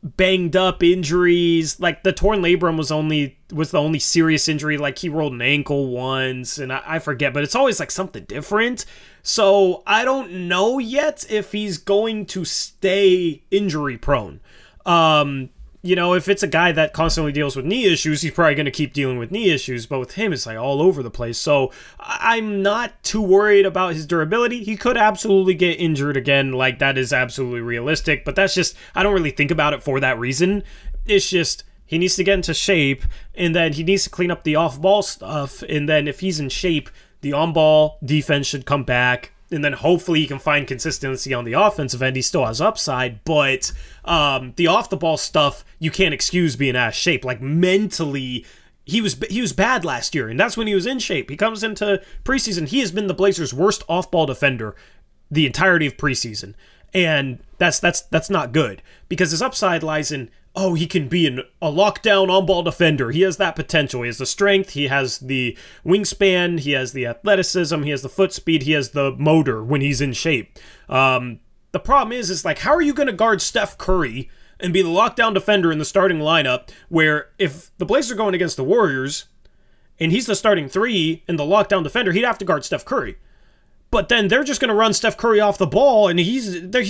banged up injuries. Like the torn labrum was the only serious injury. Like he rolled an ankle once and I forget, but it's always something different. So I don't know yet if he's going to stay injury prone. If it's a guy that constantly deals with knee issues, he's probably going to keep dealing with knee issues. But with him, it's all over the place. So I'm not too worried about his durability. He could absolutely get injured again. That is absolutely realistic. But that's just, I don't really think about it for that reason. It's just, he needs to get into shape. And then he needs to clean up the off-ball stuff. And then if he's in shape, the on-ball defense should come back. And then hopefully he can find consistency on the offensive end. He still has upside, but the off-the-ball stuff, you can't excuse being out of shape. Mentally, he was bad last year, and that's when he was in shape. He comes into preseason. He has been the Blazers' worst off-ball defender the entirety of preseason, and that's not good because his upside lies in, he can be a lockdown on-ball defender. He has that potential. He has the strength. He has the wingspan. He has the athleticism. He has the foot speed. He has the motor when he's in shape. The problem is how are you going to guard Steph Curry and be the lockdown defender in the starting lineup where if the Blazers are going against the Warriors and he's the starting three and the lockdown defender, he'd have to guard Steph Curry. But then they're just going to run Steph Curry off the ball, and he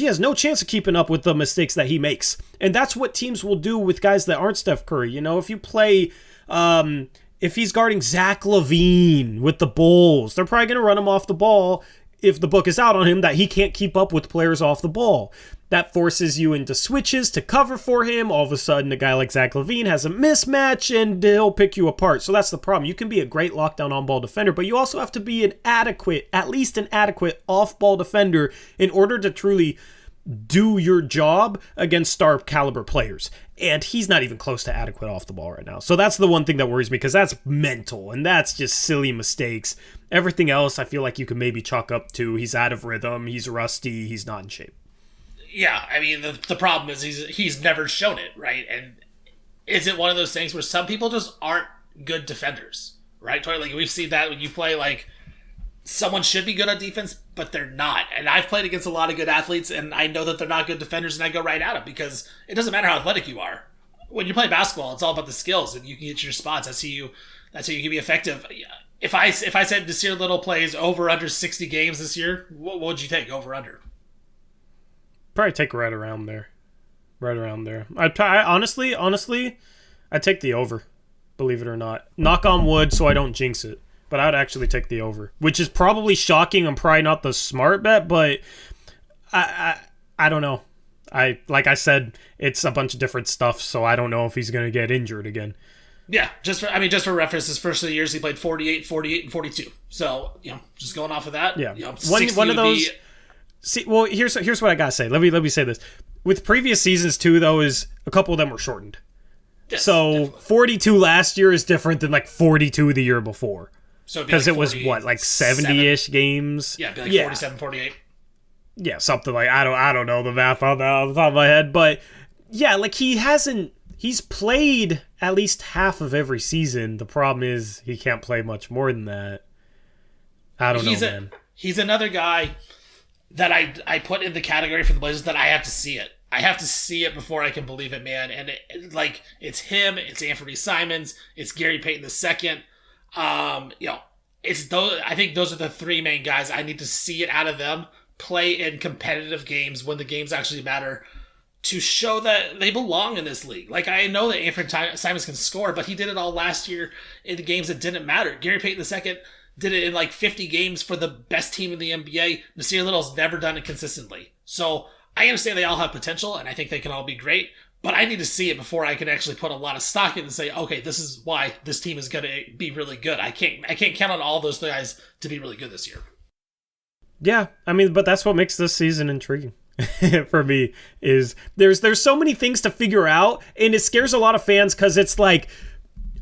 has no chance of keeping up with the mistakes that he makes. And that's what teams will do with guys that aren't Steph Curry. If you play, if he's guarding Zach LaVine with the Bulls, they're probably going to run him off the ball if the book is out on him that he can't keep up with players off the ball. That forces you into switches to cover for him. All of a sudden, a guy like Zach LaVine has a mismatch and he'll pick you apart. So that's the problem. You can be a great lockdown on-ball defender, but you also have to be at least an adequate off-ball defender in order to truly do your job against star caliber players. And he's not even close to adequate off the ball right now. So that's the one thing that worries me because that's mental and that's just silly mistakes. Everything else I feel like you can maybe chalk up to he's out of rhythm, he's rusty, he's not in shape. Yeah, I mean, the problem is he's never shown it, right? And is it one of those things where some people just aren't good defenders, right? We've seen that when you play, someone should be good on defense, but they're not. And I've played against a lot of good athletes, and I know that they're not good defenders, and I go right at them because it doesn't matter how athletic you are. When you play basketball, it's all about the skills, and you can get your spots. That's how you can be effective. If I said Nasir Little plays over under 60 games this year, what would you take over under? Probably take right around there. Right around there. I honestly, I'd take the over, believe it or not. Knock on wood so I don't jinx it. But I'd actually take the over, which is probably shocking and probably not the smart bet, but I don't know. Like I said, it's a bunch of different stuff, so I don't know if he's going to get injured again. Yeah, just for reference, his first 3 years he played 48, 48, and 42. So, just going off of that. Yeah. One of those. See, well, here's what I got to say. Let me say this. With previous seasons too, though, is a couple of them were shortened. Yes, so definitely. 42 last year is different than like 42 the year before. So because it was what, like 70-ish games? Yeah, it'd be like 47, 48. Yeah, something like I don't know the math on that off the top of my head, but yeah, like he's played at least half of every season. The problem is he can't play much more than that. I don't know, man. He's another guy that I put in the category for the Blazers that I have to see it. I have to see it before I can believe it, man. And it's him, it's Anthony Simons, it's Gary Payton II. It's those. I think those are the three main guys. I need to see it out of them play in competitive games when the games actually matter to show that they belong in this league. Like, I know that Anthony Simons can score, but he did it all last year in the games that didn't matter. Gary Payton II did it in like 50 games for the best team in the NBA. Nasir Little's never done it consistently. So I understand they all have potential, and I think they can all be great, but I need to see it before I can actually put a lot of stock in and say, okay, this is why this team is going to be really good. I can't count on all those guys to be really good this year. Yeah, I mean, but that's what makes this season intriguing for me, is there's so many things to figure out, and it scares a lot of fans because it's like,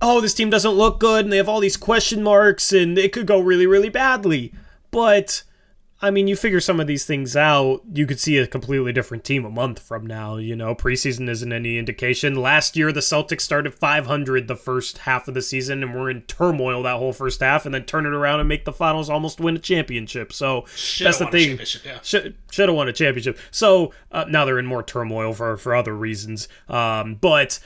oh, this team doesn't look good, and they have all these question marks, and it could go really, really badly. But I mean, you figure some of these things out, you could see a completely different team a month from now. Preseason isn't any indication. Last year, the Celtics started 500 the first half of the season and were in turmoil that whole first half, and then turn it around and make the finals, almost win a championship. So that's the thing. Should have won a championship. So now they're in more turmoil for other reasons. But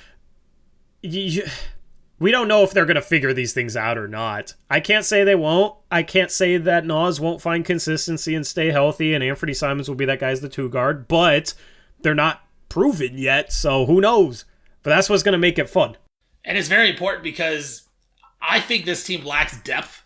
we don't know if they're going to figure these things out or not. I can't say they won't. I can't say that Nas won't find consistency and stay healthy, and Anthony Simons will be that guy as the 2 guard, but they're not proven yet, so who knows? But that's what's going to make it fun. And it's very important because I think this team lacks depth.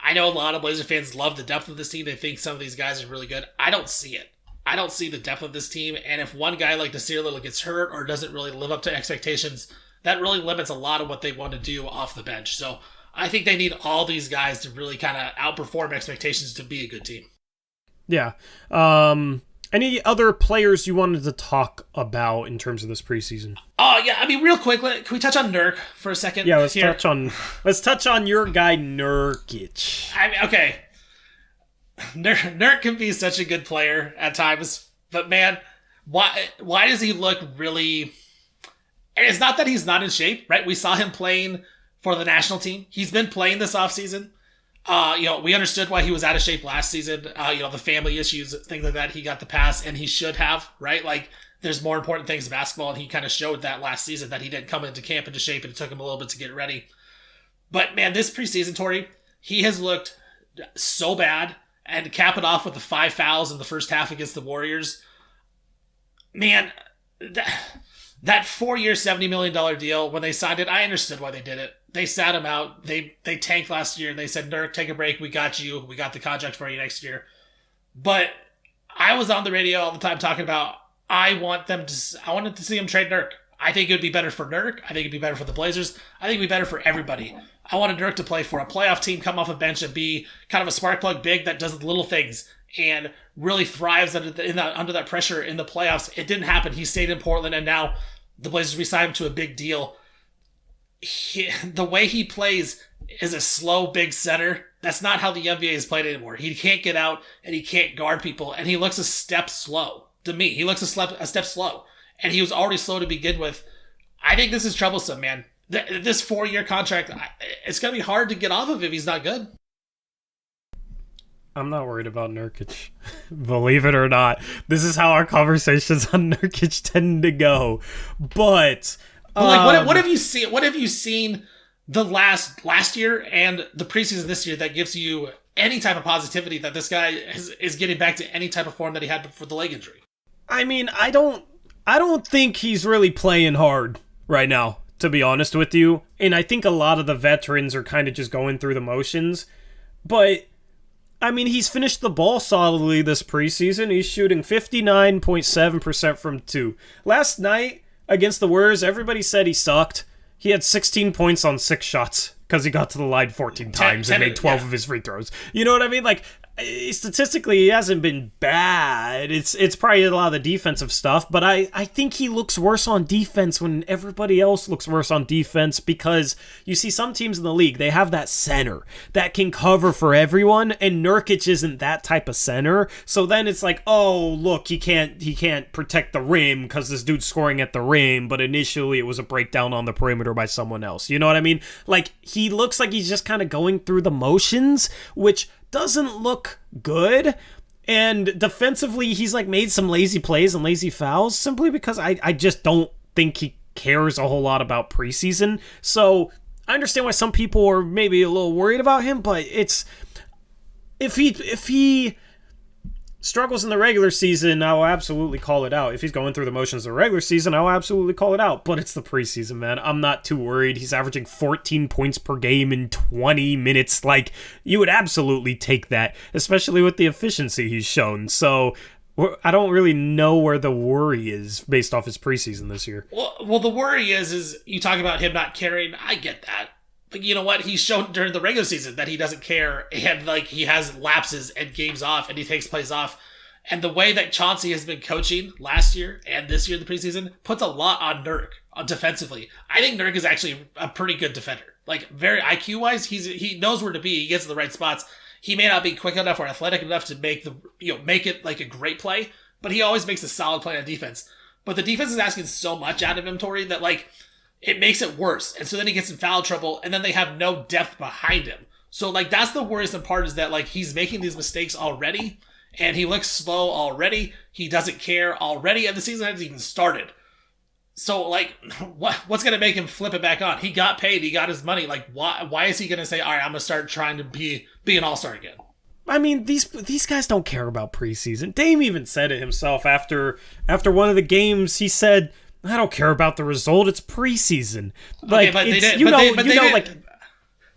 I know a lot of Blazer fans love the depth of this team. They think some of these guys are really good. I don't see it. I don't see the depth of this team, and if one guy like Nasir Little gets hurt or doesn't really live up to expectations, that really limits a lot of what they want to do off the bench. So I think they need all these guys to really kind of outperform expectations to be a good team. Yeah. Any other players you wanted to talk about in terms of this preseason? Yeah. I mean, real quick, can we touch on Nurk for a second? Yeah, let's touch on your guy Nurkic. I mean, okay. Nurk can be such a good player at times, but man, why does he look really? And it's not that he's not in shape, right? We saw him playing for the national team. He's been playing this offseason. We understood why he was out of shape last season. The family issues, things like that. He got the pass, and he should have, right? Like, there's more important things in basketball, and he kind of showed that last season that he didn't come into camp into shape, and it took him a little bit to get ready. But, man, this preseason, Torey, he has looked so bad, and to cap it off with the 5 fouls in the first half against the Warriors, man, that 4-year, $70 million deal, when they signed it, I understood why they did it. They sat him out. They tanked last year, and they said, Nurk, take a break. We got you. We got the contract for you next year. But I was on the radio all the time talking about I wanted to see him trade Nurk. I think it would be better for Nurk. I think it'd be better for the Blazers. I think it'd be better for everybody. I wanted Nurk to play for a playoff team, come off a bench, and be kind of a spark plug big that does little things and really thrives under that pressure in the playoffs. It didn't happen. He stayed in Portland, and now the Blazers re-signed him to a big deal. The way he plays is a slow, big center. That's not how the NBA is played anymore. He can't get out, and he can't guard people, and he looks a step slow. To me, he looks a step slow, and he was already slow to begin with. I think this is troublesome, man. This 4-year contract, it's going to be hard to get off of if he's not good. I'm not worried about Nurkic. Believe it or not. This is how our conversations on Nurkic tend to go. But what have you seen? What have you seen the last year and the preseason this year that gives you any type of positivity that this guy is getting back to any type of form that he had before the leg injury? I mean, I don't think he's really playing hard right now, to be honest with you. And I think a lot of the veterans are kind of just going through the motions. But, I mean, he's finished the ball solidly this preseason. He's shooting 59.7% from 2. Last night against the Warriors, everybody said he sucked. He had 16 points on 6 shots because he got to the line 14 times and made 12 of his free throws. You know what I mean? Like, statistically, he hasn't been bad. It's probably a lot of the defensive stuff, but I think he looks worse on defense when everybody else looks worse on defense, because you see some teams in the league, they have that center that can cover for everyone, and Nurkic isn't that type of center. So then it's like, oh, look, he can't protect the rim because this dude's scoring at the rim, but initially it was a breakdown on the perimeter by someone else. You know what I mean? Like, he looks like he's just kind of going through the motions, which doesn't look good. And defensively, he's like made some lazy plays and lazy fouls simply because I just don't think he cares a whole lot about preseason. So I understand why some people are maybe a little worried about him, but it's if he struggles in the regular season, I will absolutely call it out. If he's going through the motions of the regular season, I will absolutely call it out. But it's the preseason, man. I'm not too worried. He's averaging 14 points per game in 20 minutes. Like, you would absolutely take that, especially with the efficiency he's shown. So I don't really know where the worry is based off his preseason this year. Well, the worry is you talk about him not caring. I get that. But you know what? He's shown during the regular season that he doesn't care, and like he has lapses and games off, and he takes plays off. And the way that Chauncey has been coaching last year and this year in the preseason puts a lot on Nurk defensively. I think Nurk is actually a pretty good defender. Like, very IQ wise, he knows where to be. He gets to the right spots. He may not be quick enough or athletic enough to make it like a great play, but he always makes a solid play on defense. But the defense is asking so much out of him, Torey, that like, it makes it worse. And so then he gets in foul trouble, and then they have no depth behind him. So, like, that's the worrisome part, is that, like, he's making these mistakes already, and he looks slow already. He doesn't care already, and the season hasn't even started. So, like, what's going to make him flip it back on? He got paid. He got his money. Like, why is he going to say, all right, I'm going to start trying to be an all-star again? I mean, these guys don't care about preseason. Dame even said it himself after one of the games. He said, I don't care about the result. It's preseason. Like, okay,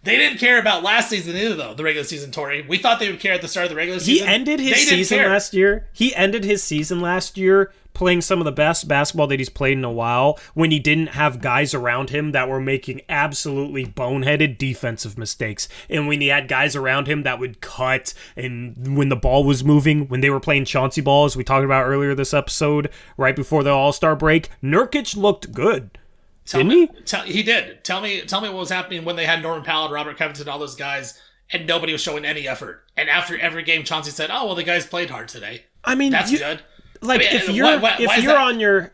they didn't care about last season either, though. The regular season, Torey. We thought they would care at the start of the regular season. He ended his season last year. He ended his season last year playing some of the best basketball that he's played in a while, when he didn't have guys around him that were making absolutely boneheaded defensive mistakes, and when he had guys around him that would cut, and when the ball was moving, when they were playing Chauncey ball, as we talked about earlier this episode, right before the All-Star break, Nurkic looked good. Didn't he? He did. Tell me what was happening when they had Norman Powell and Robert Covington, all those guys, and nobody was showing any effort. And after every game, Chauncey said, "Oh well, the guys played hard today." I mean, that's good. Like, I mean,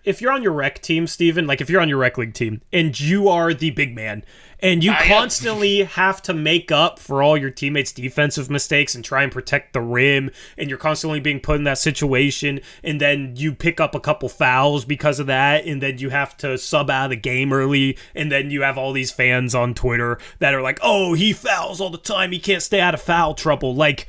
if you're on your rec team, Steven, like if you're on your rec league team and you are the big man and you constantly have to make up for all your teammates' defensive mistakes and try and protect the rim, and you're constantly being put in that situation, and then you pick up a couple fouls because of that, and then you have to sub out of the game early, and then you have all these fans on Twitter that are like, oh, he fouls all the time, he can't stay out of foul trouble. Like,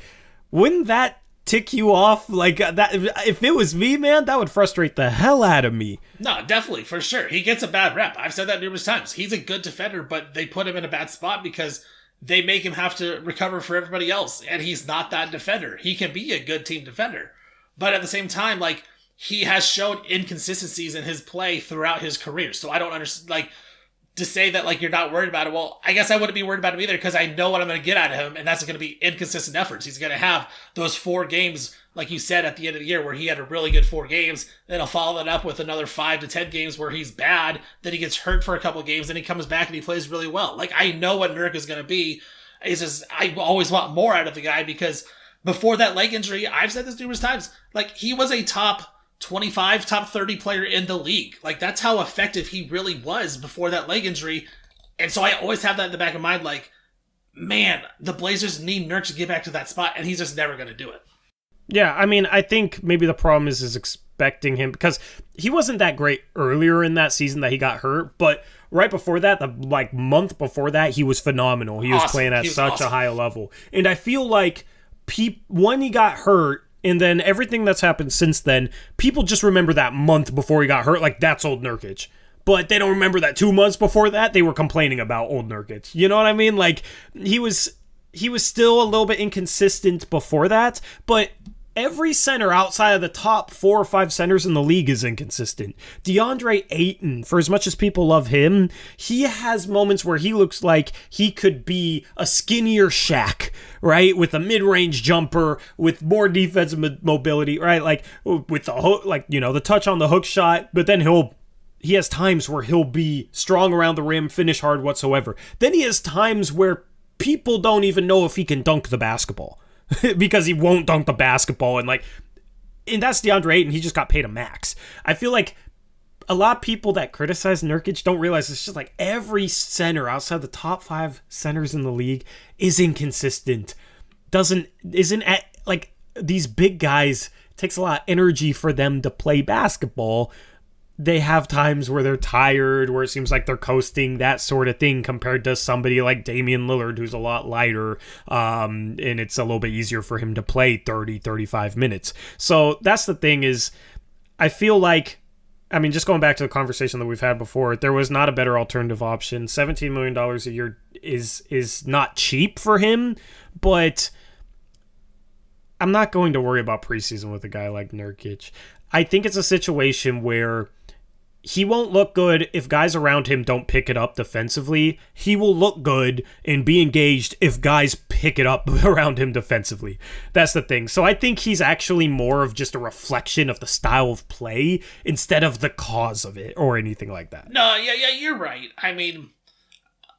wouldn't that tick you off? Like, that, if it was me, man, that would frustrate the hell out of me. No, definitely, for sure. He gets a bad rep. I've said that numerous times. He's a good defender, but they put him in a bad spot because they make him have to recover for everybody else, and he's not that defender. He can be a good team defender, but at the same time, like, he has shown inconsistencies in his play throughout his career. So I don't understand, like, to say that, like, you're not worried about it. Well, I guess I wouldn't be worried about him either, because I know what I'm going to get out of him, and that's going to be inconsistent efforts. He's going to have those 4 games, like you said, at the end of the year, where he had a really good 4 games. Then he'll follow that up with another 5 to 10 games where he's bad. Then he gets hurt for a couple of games, then he comes back and he plays really well. Like, I know what Nurk is going to be. It's just, I always want more out of the guy, because before that leg injury, I've said this numerous times, like, he was a top 25, top 30 player in the league. Like, that's how effective he really was before that leg injury. And so I always have that in the back of my mind, like, man, the Blazers need Nurk to get back to that spot, and he's just never going to do it. Yeah, I mean, I think maybe the problem is expecting him, because he wasn't that great earlier in that season that he got hurt, but right before that, the like month before that, he was phenomenal. He was playing at such a high level. And I feel like when he got hurt, And then everything that's happened since then, people just remember that month before he got hurt, like that's old Nurkic. But they don't remember that 2 months before that, they were complaining about old Nurkic. You know what I mean? Like, he was still a little bit inconsistent before that, but every center outside of the top 4 or 5 centers in the league is inconsistent. Deandre Ayton, for as much as people love him, he has moments where he looks like he could be a skinnier Shaq, right? With a mid-range jumper, with more defensive mobility, right? Like, with the hook, like, you know, the touch on the hook shot, but then he has times where he'll be strong around the rim, finish hard whatsoever. Then he has times where people don't even know if he can dunk the basketball. Because he won't dunk the basketball, and that's DeAndre Ayton. He just got paid a max. I feel like a lot of people that criticize Nurkic don't realize it's just like every center outside the top 5 centers in the league is inconsistent. Isn't at like these big guys. It takes a lot of energy for them to play basketball. They have times where they're tired, where it seems like they're coasting, that sort of thing, compared to somebody like Damian Lillard, who's a lot lighter, and it's a little bit easier for him to play 30, 35 minutes. So that's the thing is, I feel like, I mean, just going back to the conversation that we've had before, there was not a better alternative option. $17 million a year is not cheap for him, but I'm not going to worry about preseason with a guy like Nurkic. I think it's a situation where he won't look good if guys around him don't pick it up defensively. He will look good and be engaged if guys pick it up around him defensively. That's the thing. So I think he's actually more of just a reflection of the style of play instead of the cause of it or anything like that. No, yeah, you're right. I mean,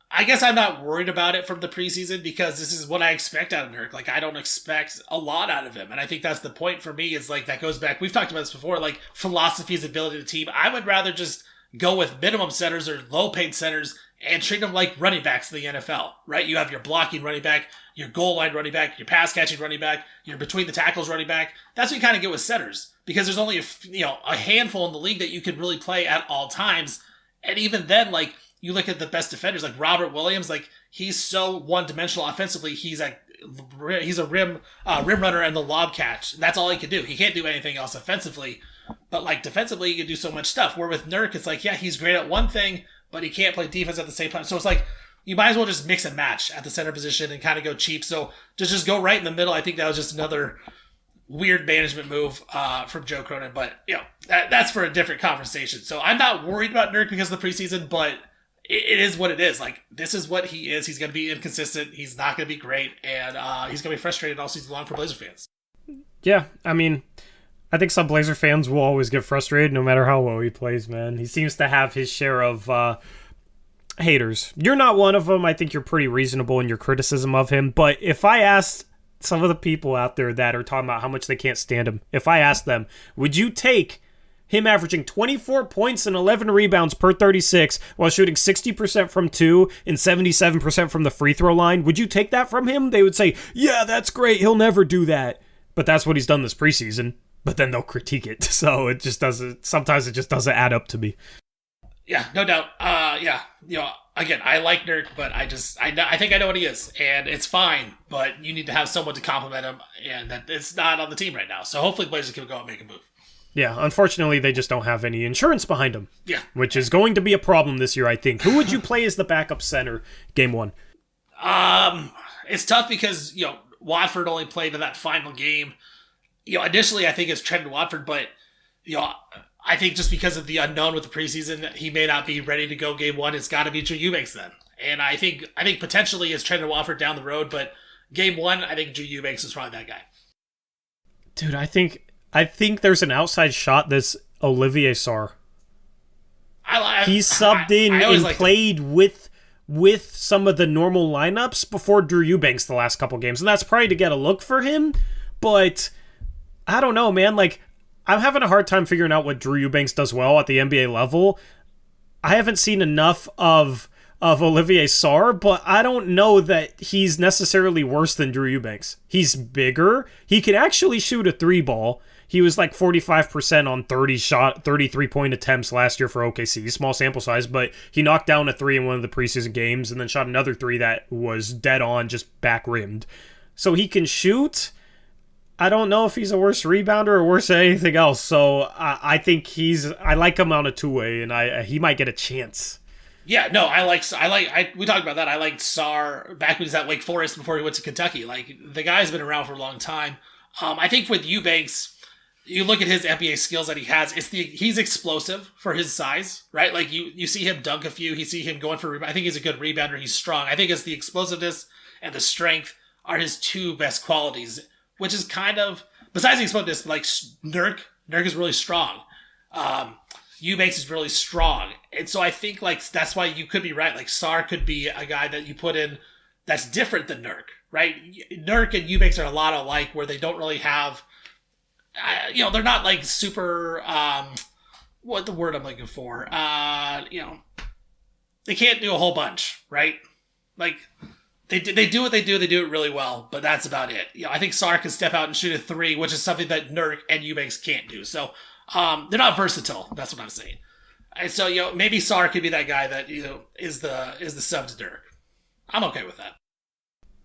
I guess I'm not worried about it from the preseason because this is what I expect out of Nurk. Like, I don't expect a lot out of him. And I think that's the point for me is, like, that goes back. We've talked about this before, like, philosophy's ability of the team. I would rather just go with minimum centers or low-paid centers and treat them like running backs in the NFL, right? You have your blocking running back, your goal line running back, your pass-catching running back, your between-the-tackles running back. That's what you kind of get with centers because there's only a handful in the league that you can really play at all times. And even then, like, you look at the best defenders, like Robert Williams, like he's so one-dimensional offensively. He's a rim runner and the lob catch. That's all he can do. He can't do anything else offensively, but like defensively, he can do so much stuff. Where with Nurk, it's like, yeah, he's great at one thing, but he can't play defense at the same time. So it's like you might as well just mix and match at the center position and kind of go cheap. So just go right in the middle. I think that was just another weird management move from Joe Cronin, but that's for a different conversation. So I'm not worried about Nurk because of the preseason, but it is what it is. Like, this is what he is. He's going to be inconsistent. He's not going to be great. And he's going to be frustrated all season long for Blazer fans. Yeah, I mean, I think some Blazer fans will always get frustrated no matter how well he plays, man. He seems to have his share of haters. You're not one of them. I think you're pretty reasonable in your criticism of him. But if I asked some of the people out there that are talking about how much they can't stand him, if I asked them, would you take him averaging 24 points and 11 rebounds per 36 while shooting 60% from 2 and 77% from the free throw line, would you take that from him? They would say, yeah, that's great. He'll never do that. But that's what he's done this preseason. But then they'll critique it. So it just doesn't, sometimes it just doesn't add up to me. Yeah, no doubt. Again, I like Nurk, but I think I know what he is, and it's fine, but you need to have someone to compliment him, and that it's not on the team right now. So hopefully Blazers can go out and make a move. Yeah, unfortunately, they just don't have any insurance behind them. Yeah. Which is going to be a problem this year, I think. Who would you play as the backup center game 1? It's tough because, Watford only played in that final game. Initially, I think it's Trendon Watford, but, I think just because of the unknown with the preseason, he may not be ready to go game 1. It's got to be Drew Eubanks then. And I think potentially it's Trendon Watford down the road, but game 1, I think Drew Eubanks is probably that guy. Dude, I think there's an outside shot that's Olivier Sarr. He subbed in and played with some of the normal lineups before Drew Eubanks the last couple games. And that's probably to get a look for him. But I don't know, man. Like, I'm having a hard time figuring out what Drew Eubanks does well at the NBA level. I haven't seen enough of Olivier Sarr, but I don't know that he's necessarily worse than Drew Eubanks. He's bigger. He can actually shoot a 3-ball. He was like 45% on 33-point attempts last year for OKC. Small sample size, but he knocked down a 3 in one of the preseason games and then shot another 3 that was dead on, just back rimmed. So he can shoot. I don't know if he's a worse rebounder or worse at anything else. So I think I like him on a two-way, and he might get a chance. Yeah, no, we talked about that. I liked Sar back when he was at Wake Forest before he went to Kentucky. Like, the guy's been around for a long time. I think with Eubanks, you look at his NBA skills that he has. He's explosive for his size, right? Like, you see him dunk a few. You see him going for rebound. I think he's a good rebounder. He's strong. I think it's the explosiveness and the strength are his two best qualities, which is kind of, besides the explosiveness, like Nurk is really strong. Eubanks is really strong. And so I think, like, that's why you could be right. Like, Sar could be a guy that you put in that's different than Nurk, right? Nurk and Eubanks are a lot alike, where they don't really have, they're not like super, what the word I'm looking for? They can't do a whole bunch, right? Like, they do what they do it really well, but that's about it. I think Sar can step out and shoot a three, which is something that Nurk and Eubanks can't do. So, they're not versatile. That's what I'm saying. And so, maybe Sar could be that guy that, is the sub to Nurk. I'm okay with that.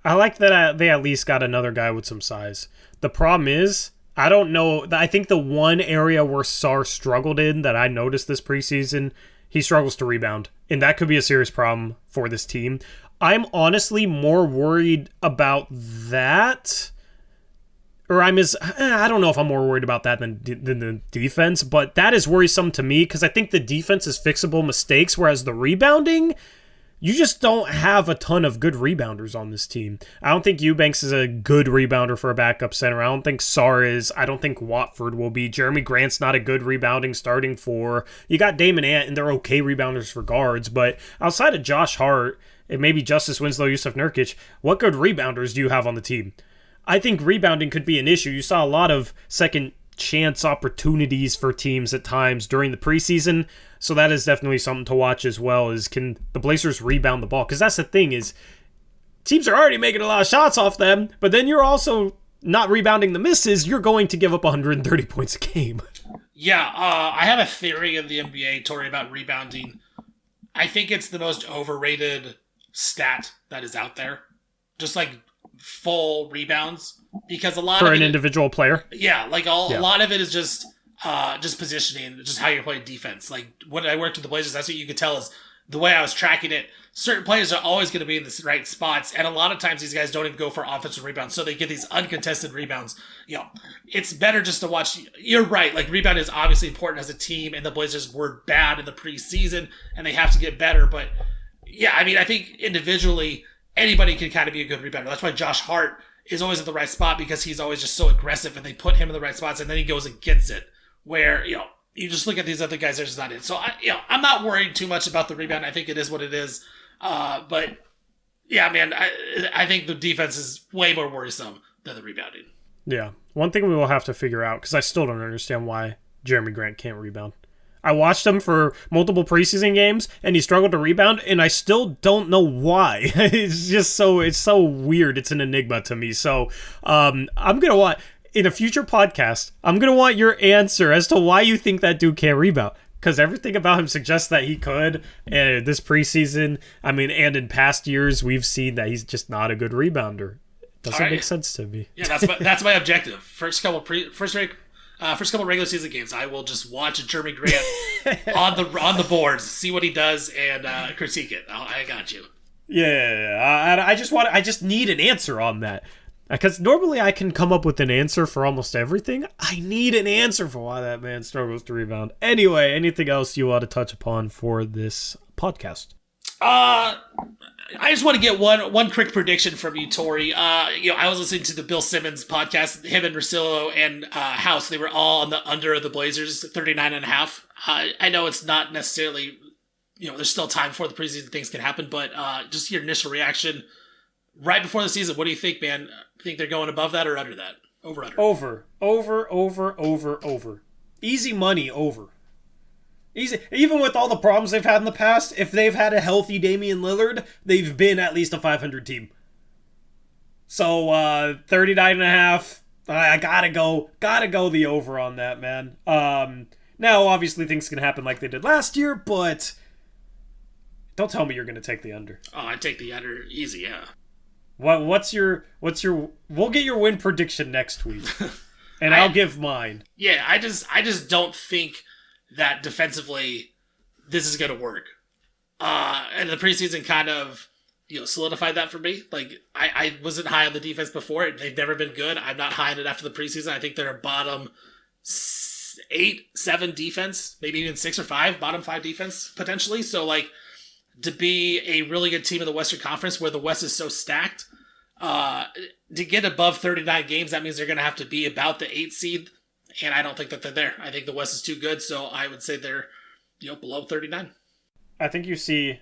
I like that they at least got another guy with some size. The problem is, I don't know. I think the one area where Sar struggled in that I noticed this preseason, he struggles to rebound. And that could be a serious problem for this team. I'm honestly more worried about that. Or I don't know if I'm more worried about that than the defense, but that is worrisome to me because I think the defense is fixable mistakes, whereas the rebounding, you just don't have a ton of good rebounders on this team. I don't think Eubanks is a good rebounder for a backup center. I don't think Sar is. I don't think Watford will be. Jeremy Grant's not a good rebounding starting four. You got Damon Ant, and they're okay rebounders for guards, but outside of Josh Hart and maybe Justice Winslow, Jusuf Nurkic, what good rebounders do you have on the team? I think rebounding could be an issue. You saw a lot of second chance opportunities for teams at times during the preseason, so that is definitely something to watch as well, is can the Blazers rebound the ball? Because that's the thing, is teams are already making a lot of shots off them, but then you're also not rebounding the misses. You're going to give up 130 points a game. Yeah, I have a theory in the NBA, Torey, about rebounding. I think it's the most overrated stat that is out there. Just like full rebounds, because a lot for of an individual player. Yeah, like a lot of it is just positioning, just how you're playing defense. Like when I worked with the Blazers, that's what you could tell is the way I was tracking it. Certain players are always going to be in the right spots, and a lot of times these guys don't even go for offensive rebounds, so they get these uncontested rebounds. It's better just to watch. You're right, like rebound is obviously important as a team, and the Blazers were bad in the preseason, and they have to get better. But yeah, I mean, I think individually, anybody can kind of be a good rebounder. That's why Josh Hart is always at the right spot, because he's always just so aggressive, and they put him in the right spots, and then he goes and gets it. Where, you just look at these other guys, they're just not in. So, I'm not worried too much about the rebound. I think it is what it is. But, yeah, man, I think the defense is way more worrisome than the rebounding. Yeah. One thing we will have to figure out, because I still don't understand why Jeremy Grant can't rebound. I watched him for multiple preseason games, and he struggled to rebound, and I still don't know why. It's so weird. It's an enigma to me. So I'm going to want, in a future podcast, I'm going to want your answer as to why you think that dude can't rebound. Because everything about him suggests that he could. And this preseason, and in past years, we've seen that he's just not a good rebounder. Doesn't make sense to me. Yeah, that's my objective. First couple regular season games, I will just watch Jeremy Grant on the boards, see what he does, and critique it. I got you. Yeah. I just need an answer on that, because normally I can come up with an answer for almost everything. I need an answer for why that man struggles to rebound. Anyway, anything else you want to touch upon for this podcast? I just want to get one quick prediction from you, Torey. I was listening to the Bill Simmons podcast. Him and Russillo and House, they were all on the under of the Blazers, 39.5. I know it's not necessarily, there's still time before the preseason, things can happen, but just your initial reaction right before the season, what do you think, man? Think they're going above that or under that? Over, under? Over. Easy money, over. Easy. Even with all the problems they've had in the past, if they've had a healthy Damian Lillard, they've been at least a 500 team. So, 39.5, I gotta go the over on that, man. Now, obviously, things can happen like they did last year, but don't tell me you're going to take the under. Oh, I'd take the under easy, yeah. What's your we'll get your win prediction next week. And I'll give mine. Yeah, I just don't think that defensively this is going to work. And the preseason kind of solidified that for me. Like I wasn't high on the defense before. They've never been good. I'm not high on it after the preseason. I think they're a bottom 8, 7 defense, maybe even 6 or 5, bottom 5 defense potentially. So like to be a really good team in the Western Conference where the West is so stacked, to get above 39 games, that means they're going to have to be about the 8th seed. And I don't think that they're there. I think the West is too good. So I would say they're, below 39. I think you see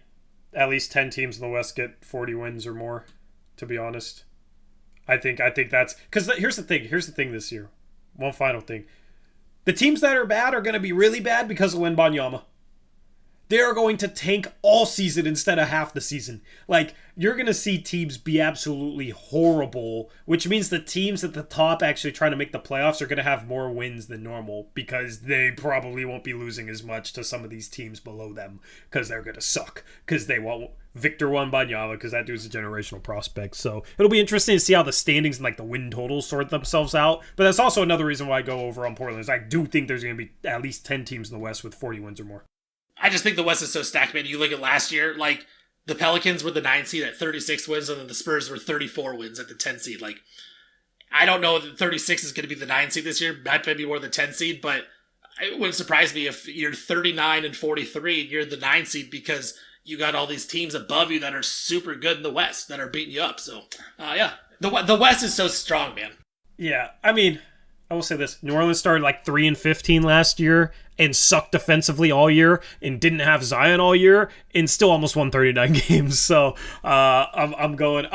at least 10 teams in the West get 40 wins or more, to be honest. I think that's because here's the thing this year. One final thing. The teams that are bad are going to be really bad because of Wembanyama. They are going to tank all season instead of half the season. Like, you're going to see teams be absolutely horrible, which means the teams at the top actually trying to make the playoffs are going to have more wins than normal because they probably won't be losing as much to some of these teams below them because they're going to suck because they want Victor Wembanyama because that dude's a generational prospect. So it'll be interesting to see how the standings and like the win totals sort themselves out. But that's also another reason why I go over on Portland is I do think there's going to be at least 10 teams in the West with 40 wins or more. I just think the West is so stacked, man. You look at last year, like the Pelicans were the 9th seed at 36 wins, and then the Spurs were 34 wins at the 10th seed. Like, I don't know that 36 is going to be the 9th seed this year. That might be more the 10th seed, but it wouldn't surprise me if you're 39 and 43 and you're the 9th seed because you got all these teams above you that are super good in the West that are beating you up. So, yeah, the West is so strong, man. Yeah, I mean, I will say this: New Orleans started like 3-15 last year and sucked defensively all year and didn't have Zion all year and still almost won 39 games. So I'm going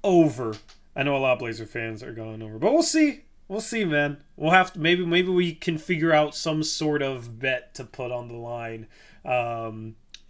over. I know a lot of Blazer fans are going over, but we'll see. We'll see, man. We'll have to maybe we can figure out some sort of bet to put on the line.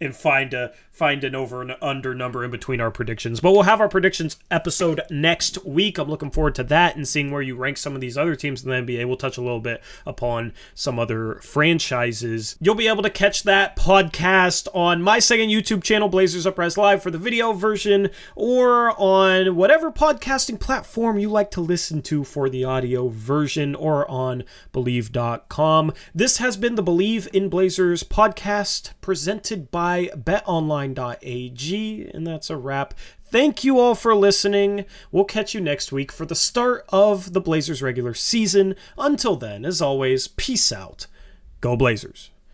And find an over and under number in between our predictions. But we'll have our predictions episode next week. I'm looking forward to that and seeing where you rank some of these other teams in the NBA. We'll touch a little bit upon some other franchises. You'll be able to catch that podcast on my second YouTube channel, Blazers Uprise Live, for the video version, or on whatever podcasting platform you like to listen to for the audio version, or on BLEAV.com. This has been the Believe in Blazers podcast presented by betonline.ag, and that's a wrap. Thank you all for listening. We'll catch you next week for the start of the Blazers regular season. Until then, as always, peace out. Go Blazers.